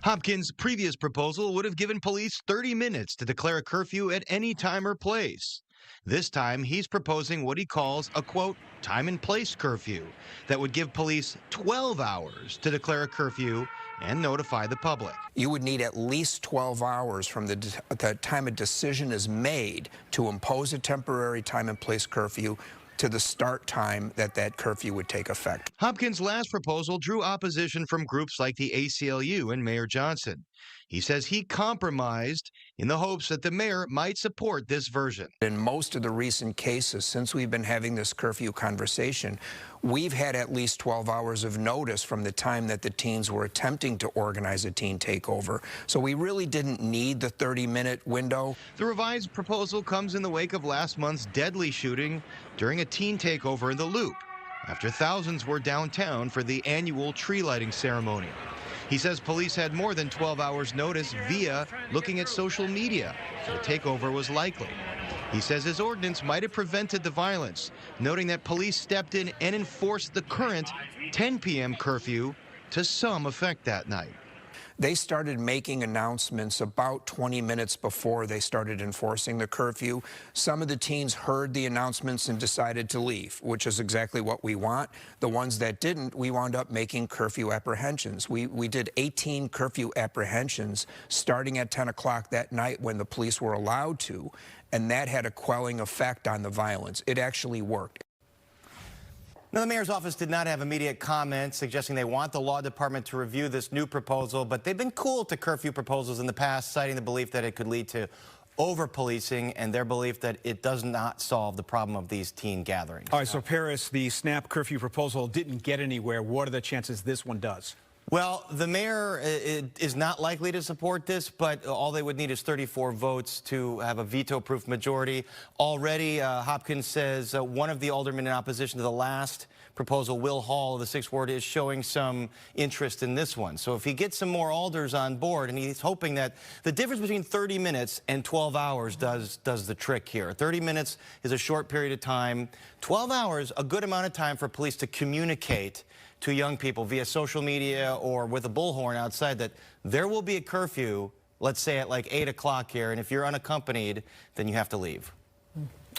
Hopkins' previous proposal would have given police 30 minutes to declare a curfew at any time or place. This time, he's proposing what he calls a, quote, time and place curfew that would give police 12 hours to declare a curfew and notify the public. You would need at least 12 hours from the time a decision is made to impose a temporary time and place curfew to the start time that curfew would take effect. Hopkins' last proposal drew opposition from groups like the ACLU and Mayor Johnson. He says he compromised in the hopes that the mayor might support this version. In most of the recent cases, since we've been having this curfew conversation, we've had at least 12 hours of notice from the time that the teens were attempting to organize a teen takeover. So we really didn't need the 30-minute window. The revised proposal comes in the wake of last month's deadly shooting during a teen takeover in the Loop, after thousands were downtown for the annual tree lighting ceremony. He says police had more than 12 hours notice via looking at social media. So the takeover was likely. He says his ordinance might have prevented the violence, noting that police stepped in and enforced the current 10 p.m. curfew to some effect that night. They started making announcements about 20 minutes before they started enforcing the curfew. Some of the teens heard the announcements and decided to leave, which is exactly what we want. The ones that didn't, we wound up making curfew apprehensions. We did 18 curfew apprehensions starting at 10 o'clock that night when the police were allowed to, and that had a quelling effect on the violence. It actually worked. Now, the mayor's office did not have immediate comments suggesting they want the law department to review this new proposal, but they've been cool to curfew proposals in the past, citing the belief that it could lead to over-policing and their belief that it does not solve the problem of these teen gatherings. All right, so Paris, the snap curfew proposal didn't get anywhere. What are the chances this one does? Well, the mayor is not likely to support this, but all they would need is 34 votes to have a veto-proof majority. Already, Hopkins says one of the aldermen in opposition to the last proposal, Will Hall of the 6th Ward, is showing some interest in this one. So if he gets some more alders on board, and he's hoping that the difference between 30 minutes and 12 hours does the trick here. 30 minutes is a short period of time. 12 hours, a good amount of time for police to communicate to young people via social media or with a bullhorn outside that there will be a curfew let's say at like 8 o'clock here, and if you're unaccompanied, then you have to leave.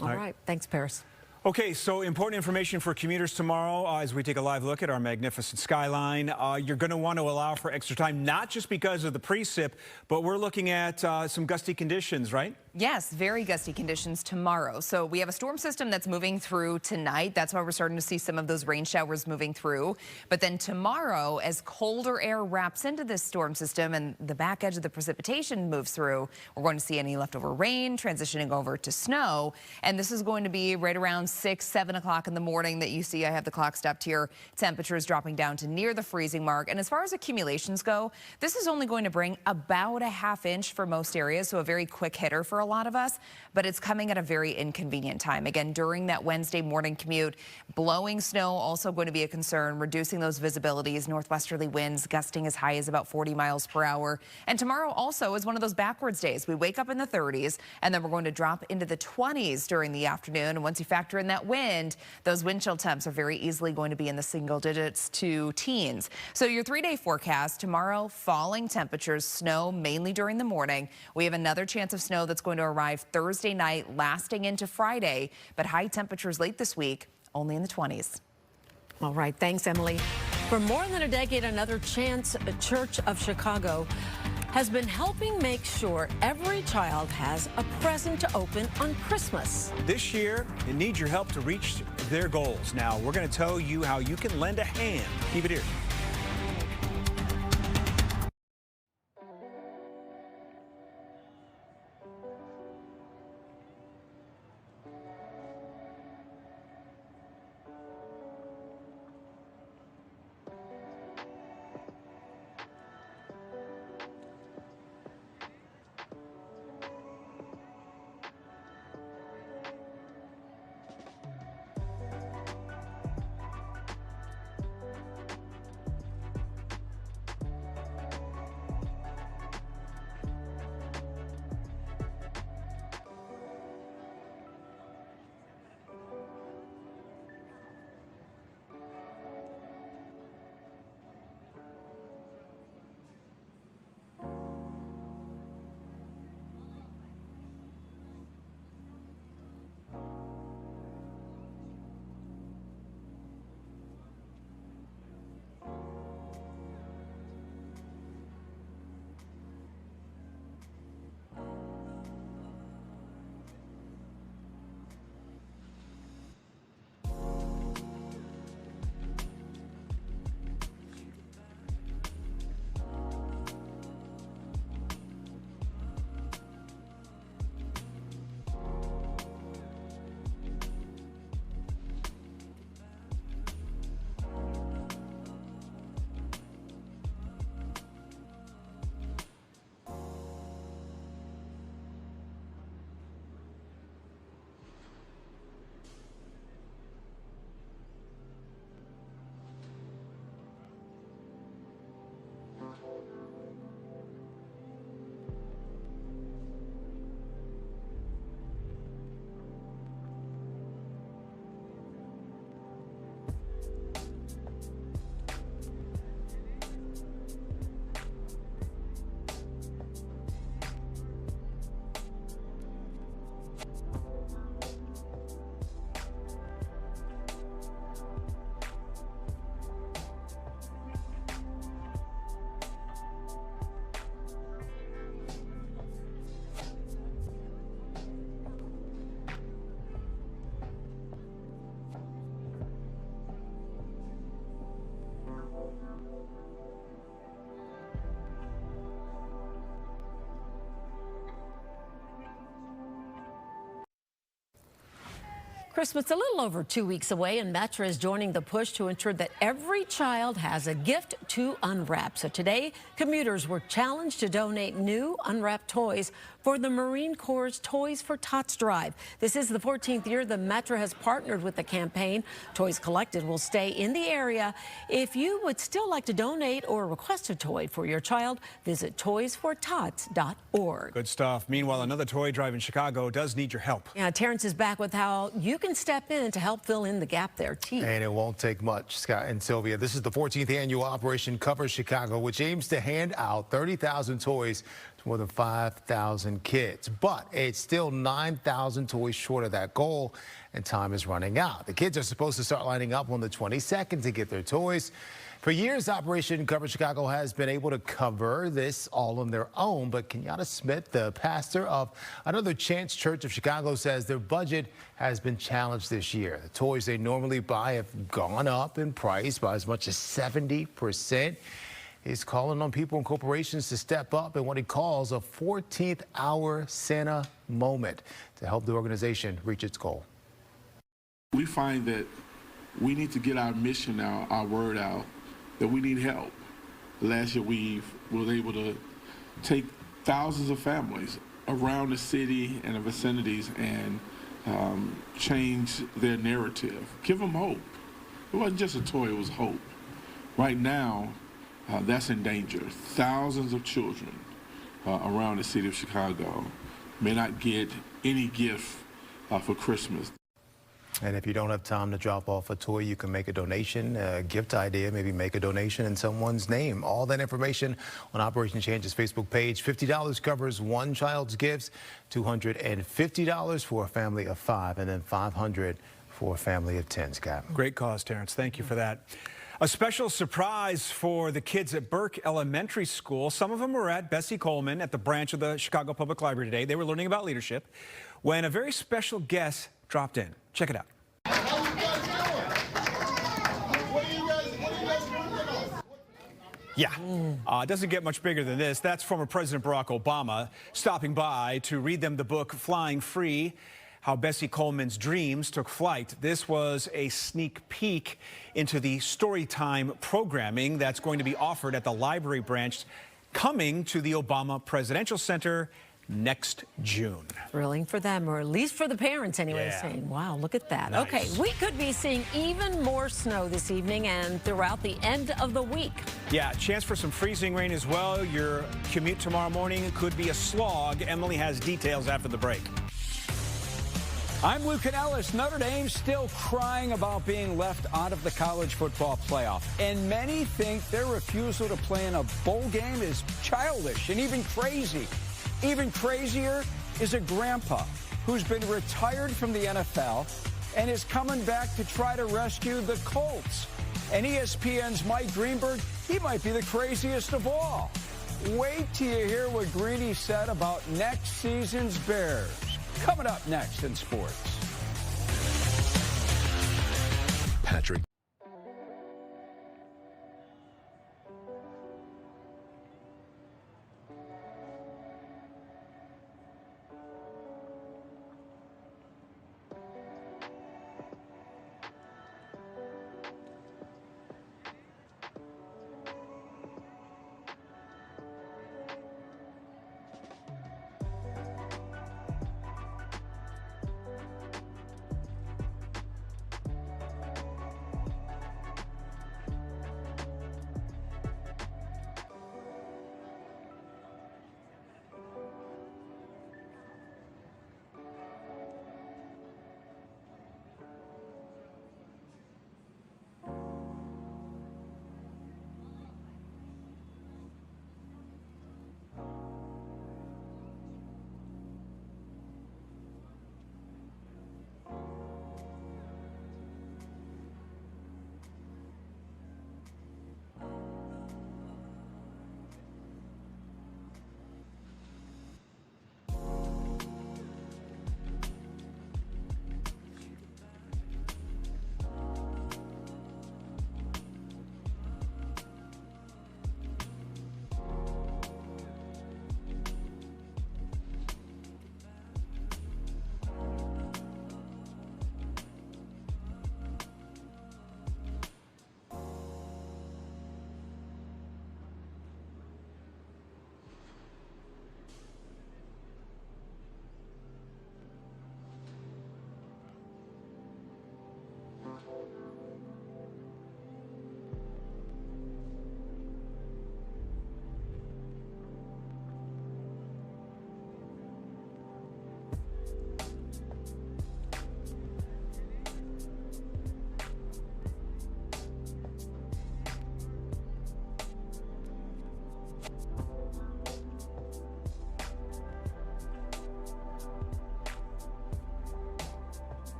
All right. Thanks, Paris. Okay, so important information for commuters tomorrow as we take a live look at our magnificent skyline. You're going to want to allow for extra time, not just because of the precip, but we're looking at some gusty conditions, right? Yes, very gusty conditions tomorrow. So we have a storm system that's moving through tonight. That's why we're starting to see some of those rain showers moving through. But then tomorrow, as colder air wraps into this storm system and the back edge of the precipitation moves through, we're going to see any leftover rain transitioning over to snow. And this is going to be right around 6, 7 o'clock in the morning that you see. I have the clock stopped here. Temperatures dropping down to near the freezing mark. And as far as accumulations go, this is only going to bring about a ½ inch for most areas. So a very quick hitter for a lot of us, but it's coming at a very inconvenient time. Again, during that Wednesday morning commute, blowing snow also going to be a concern, reducing those visibilities, northwesterly winds gusting as high as about 40 miles per hour. And tomorrow also is one of those backwards days. We wake up in the 30s and then we're going to drop into the 20s during the afternoon. And once you factor in that wind, those wind chill temps are very easily going to be in the single digits to teens. So your 3-day forecast tomorrow, falling temperatures, snow mainly during the morning. We have another chance of snow that's going to arrive Thursday night, lasting into Friday, but high temperatures late this week, only in the 20s. All right. Thanks, Emily. For more than a decade, Another Chance Church of Chicago has been helping make sure every child has a present to open on Christmas. This year, it needs your help to reach their goals. Now, we're going to tell you how you can lend a hand. Keep it here. Christmas a little over 2 weeks away, and Metra is joining the push to ensure that every child has a gift to unwrap. So today, commuters were challenged to donate new unwrapped toys for the Marine Corps' Toys for Tots drive. This is the 14th year the Metra has partnered with the campaign. Toys collected will stay in the area. If you would still like to donate or request a toy for your child, visit toysfortots.org. Good stuff. Meanwhile, another toy drive in Chicago does need your help. Yeah, Terrence is back with how you can can step in to help fill in the gap there, too. And it won't take much, Scott and Sylvia. This is the 14th annual Operation Cover Chicago, which aims to hand out 30,000 toys to more than 5,000 kids. But it's still 9,000 toys short of that goal, and time is running out. The kids are supposed to start lining up on the 22nd to get their toys. For years, Operation Cover Chicago has been able to cover this all on their own, but Kenyatta Smith, the pastor of another Chance Church of Chicago, says their budget has been challenged this year. The toys they normally buy have gone up in price by as much as 70%. He's calling on people and corporations to step up in what he calls a 14th hour Santa moment to help the organization reach its goal. We find that we need to get our mission out, our word out, that we need help. Last year we were able to take thousands of families around the city and the vicinities and change their narrative, give them hope. It wasn't just a toy, it was hope. Right now, that's in danger. Thousands of children around the city of Chicago may not get any gift for Christmas. And if you don't have time to drop off a toy, you can make a donation, a gift idea, maybe make a donation in someone's name. All that information on Operation Change's Facebook page. $50 covers one child's gifts, $250 for a family of 5, and then $500 for a family of 10, Scott. Great cause, Terrence. Thank you for that. A special surprise for the kids at Burke Elementary School. Some of them were at Bessie Coleman at the branch of the Chicago Public Library today. They were learning about leadership when a very special guest dropped in. Check it out. Yeah, it doesn't get much bigger than this. That's former President Barack Obama stopping by to read them the book Flying Free, How Bessie Coleman's Dreams Took Flight. This was a sneak peek into the Storytime programming that's going to be offered at the library branch coming to the Obama Presidential Center next June. Thrilling for them, or at least for the parents anyway, Yeah. saying, wow, look at that. Nice. Okay, we could be seeing even more snow this evening and throughout the end of the week. Yeah, chance for some freezing rain as well. Your commute tomorrow morning could be a slog. Emily has details after the break. I'm Luke Ellis. Notre Dame still crying about being left out of the college football playoff. And many think their refusal to play in a bowl game is childish and even crazy. Even crazier is a grandpa who's been retired from the NFL and is coming back to try to rescue the Colts. And ESPN's Mike Greenberg, he might be the craziest of all. Wait till you hear what Greeny said about next season's Bears. Coming up next in sports. Patrick.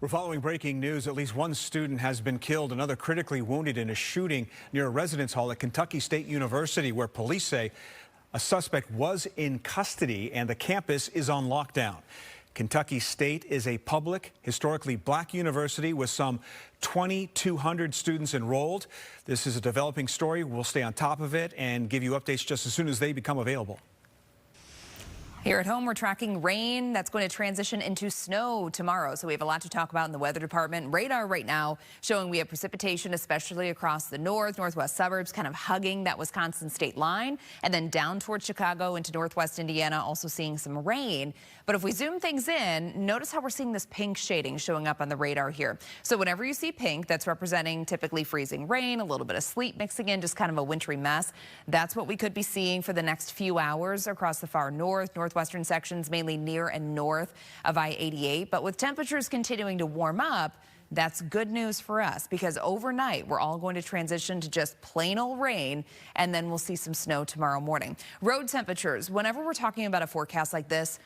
We're following breaking news. At least one student has been killed, another critically wounded in a shooting near a residence hall at Kentucky State University, where police say a suspect was in custody and the campus is on lockdown. Kentucky State is a public, historically black university with some 2,200 students enrolled. This is a developing story. We'll stay on top of it and give you updates just as soon as they become available. Here at home, we're tracking rain that's going to transition into snow tomorrow. So we have a lot to talk about in the weather department. Radar right now showing we have precipitation, especially across the northwest suburbs, kind of hugging that Wisconsin state line, and then down towards Chicago into northwest Indiana, also seeing some rain. But if we zoom things in, notice how we're seeing this pink shading showing up on the radar here. So whenever you see pink, that's representing typically freezing rain, a little bit of sleet mixing in, just kind of a wintry mess. That's what we could be seeing for the next few hours across the far northwestern sections, mainly near and north of I-88. But with temperatures continuing to warm up, that's good news for us, because overnight we're all going to transition to just plain old rain, and then we'll see some snow tomorrow morning. Road temperatures, whenever we're talking about a forecast like this,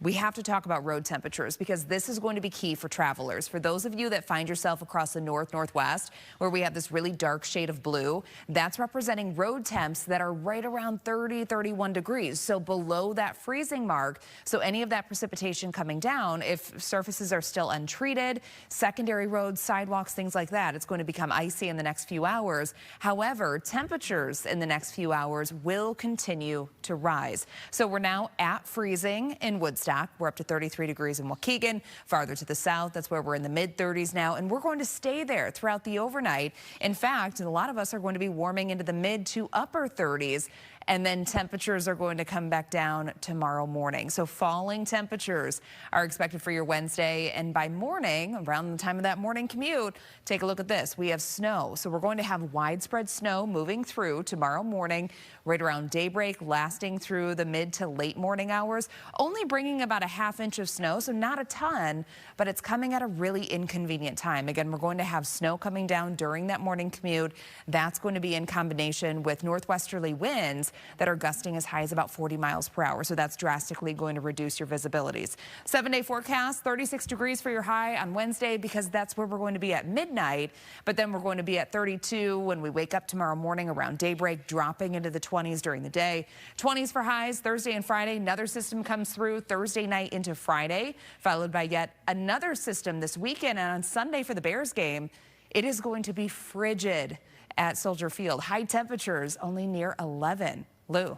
we have to talk about road temperatures, because this is going to be key for travelers. For those of you that find yourself across the northwest, where we have this really dark shade of blue, that's representing road temps that are right around 30, 31 degrees, so below that freezing mark. So any of that precipitation coming down, if surfaces are still untreated, secondary roads, sidewalks, things like that, it's going to become icy in the next few hours. However, temperatures in the next few hours will continue to rise. So we're now at freezing in Woodstock. We're up to 33 degrees in Waukegan. Farther to the south, that's where we're in the mid-30s now, and we're going to stay there throughout the overnight. In fact, a lot of us are going to be warming into the mid to upper 30s. And then temperatures are going to come back down tomorrow morning. So falling temperatures are expected for your Wednesday. And by morning, around the time of that morning commute, take a look at this. We have snow. So we're going to have widespread snow moving through tomorrow morning, right around daybreak, lasting through the mid to late morning hours, only bringing about a ½ inch of snow. So not a ton, but it's coming at a really inconvenient time. Again, we're going to have snow coming down during that morning commute. That's going to be in combination with northwesterly winds that are gusting as high as about 40 miles per hour. So that's drastically going to reduce your visibilities. 7-day forecast, 36 degrees for your high on Wednesday, because that's where we're going to be at midnight. But then we're going to be at 32 when we wake up tomorrow morning around daybreak, dropping into the 20s during the day. 20s for highs Thursday and Friday. Another system comes through Thursday night into Friday, followed by yet another system this weekend. And on Sunday for the Bears game, it is going to be frigid at Soldier Field. High temperatures only near 11. Lou.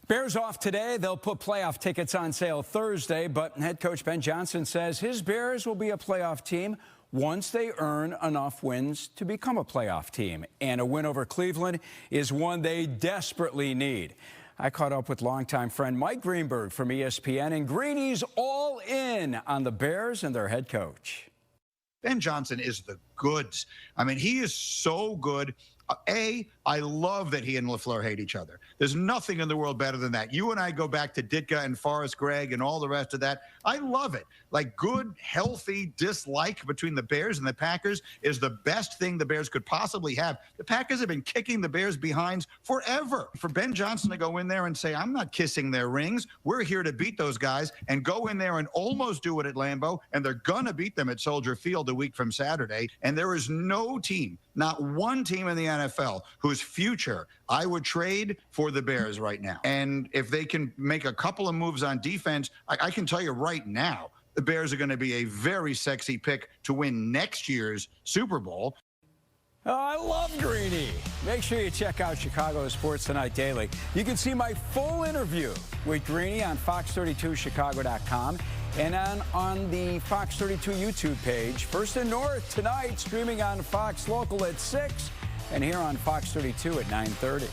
Bears off today. They'll put playoff tickets on sale Thursday, but head coach Ben Johnson says his Bears will be a playoff team once they earn enough wins to become a playoff team. And a win over Cleveland is one they desperately need. I caught up with longtime friend Mike Greenberg from ESPN, and Greeny's all in on the Bears and their head coach. Ben Johnson is the goods. I mean, he is so good. I love that he and LaFleur hate each other. There's nothing in the world better than that. You and I go back to Ditka and Forrest Gregg and all the rest of that. I love it. Like, good, healthy dislike between the Bears and the Packers is the best thing the Bears could possibly have. The Packers have been kicking the Bears' behinds forever. For Ben Johnson to go in there and say, I'm not kissing their rings, we're here to beat those guys, and go in there and almost do it at Lambeau, and they're going to beat them at Soldier Field a week from Saturday. And there is no team, not one team in the NFL, whose future I would trade for the Bears right now. And if they can make a couple of moves on defense, I can tell you right now, the Bears are going to be a very sexy pick to win next year's Super Bowl. Oh, I love Greeny. Make sure you check out Chicago Sports Tonight Daily. You can see my full interview with Greeny on Fox32Chicago.com and on the Fox 32 YouTube page. First and North tonight, streaming on Fox Local at 6 and here on Fox 32 at 9:30.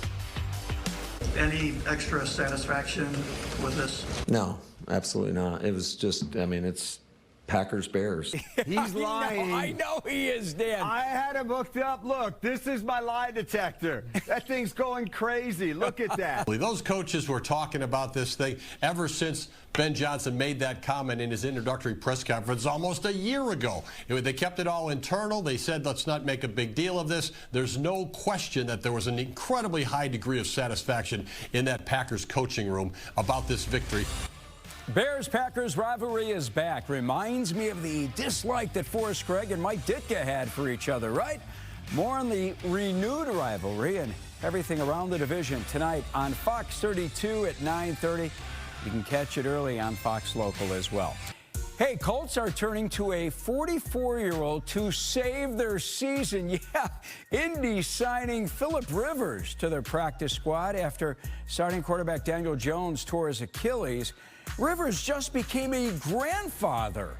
Any extra satisfaction with this? No, absolutely not. It was just, I mean, it's Packers Bears. He's lying. I know he is, Dan. I had him hooked up. Look, this is my lie detector. That thing's going crazy. Look at that. Those coaches were talking about this thing ever since Ben Johnson made that comment in his introductory press conference almost a year ago. They kept it all internal. They said, let's not make a big deal of this. There's no question that there was an incredibly high degree of satisfaction in that Packers coaching room about this victory. Bears-Packers rivalry is back. Reminds me of the dislike that Forrest Gregg and Mike Ditka had for each other, right? More on the renewed rivalry and everything around the division tonight on Fox 32 at 9:30. You can catch it early on Fox Local as well. Hey, Colts are turning to a 44-year-old to save their season. Yeah, Indy signing Phillip Rivers to their practice squad after starting quarterback Daniel Jones tore his Achilles. Rivers just became a grandfather,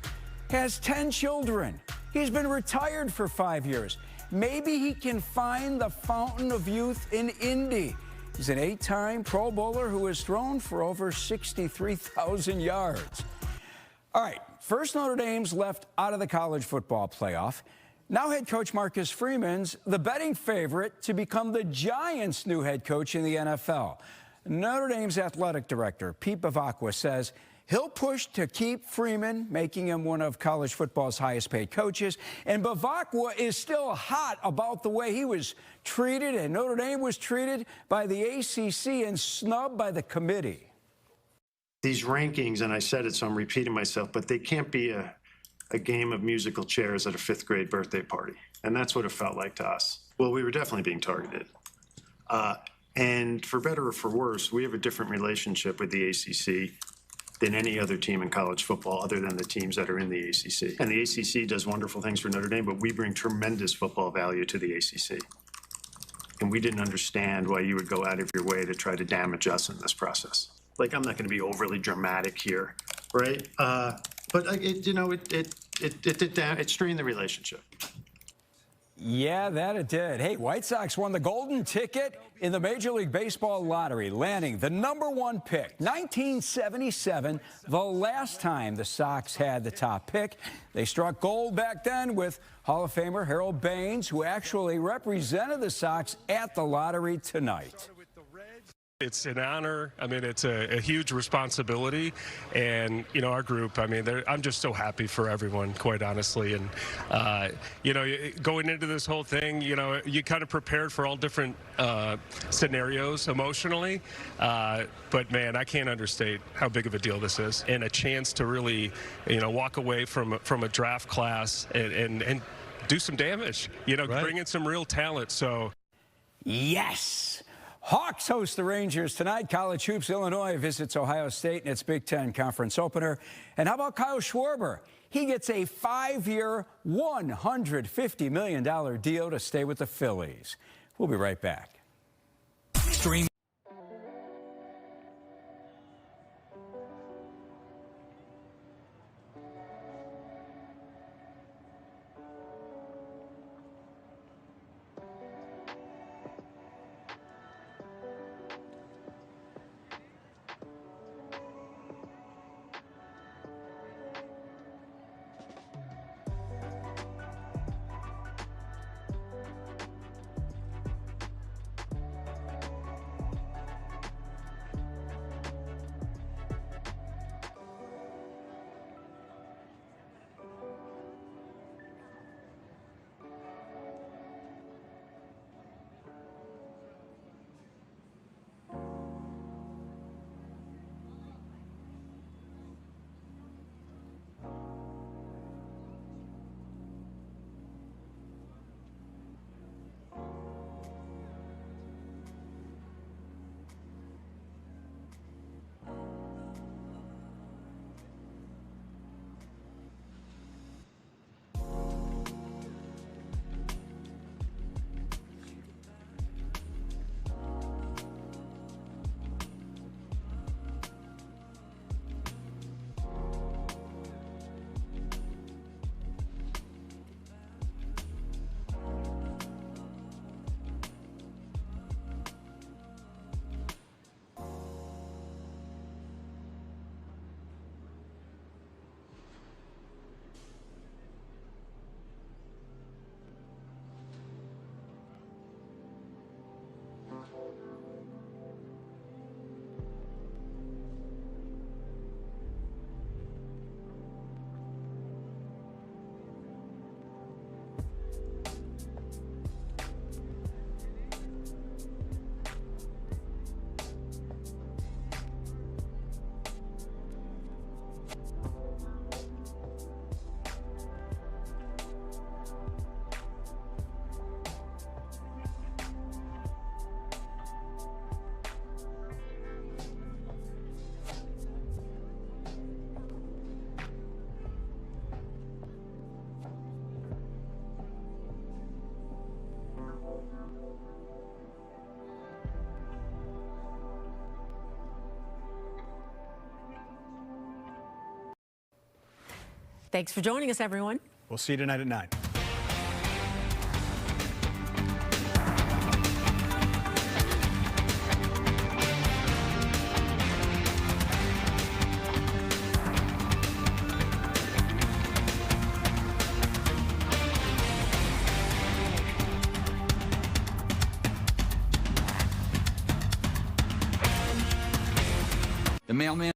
has 10 children. He's been retired for 5 years. Maybe he can find the fountain of youth in Indy. He's an 8-time Pro Bowler who has thrown for over 63,000 yards. All right, first Notre Dame's left out of the college football playoff. Now head coach Marcus Freeman's the betting favorite to become the Giants' new head coach in the NFL. Notre Dame's athletic director, Pete Bavacqua, says he'll push to keep Freeman, making him one of college football's highest paid coaches. And Bavacqua is still hot about the way he was treated and Notre Dame was treated by the ACC and snubbed by the committee. These rankings, and I said it, so I'm repeating myself, but they can't be a game of musical chairs at a 5th grade birthday party. And that's what it felt like to us. Well, we were definitely being targeted. And for better or for worse, we have a different relationship with the ACC than any other team in college football other than the teams that are in the ACC. And the ACC does wonderful things for Notre Dame, but we bring tremendous football value to the ACC. And we didn't understand why you would go out of your way to try to damage us in this process. Like, I'm not going to be overly dramatic here, right? But it strained the relationship. Yeah, that it did. Hey, White Sox won the golden ticket in the Major League Baseball lottery, landing the #1 pick. 1977, the last time the Sox had the top pick. They struck gold back then with Hall of Famer Harold Baines, who actually represented the Sox at the lottery tonight. It's an honor. I mean, it's a huge responsibility. And, you know, our group, I mean, I'm just so happy for everyone, quite honestly. And, you know, going into this whole thing, you know, you kind of prepared for all different scenarios emotionally. But, man, I can't understate how big of a deal this is. And a chance to really, you know, walk away from a draft class and do some damage, you know, bring in some real talent. So, yes. Hawks host the Rangers tonight. College Hoops Illinois visits Ohio State in its Big Ten Conference opener. And how about Kyle Schwarber? He gets a 5-year, $150 million deal to stay with the Phillies. We'll be right back. Stream Thanks for joining us, everyone. We'll see you tonight at 9. The mailman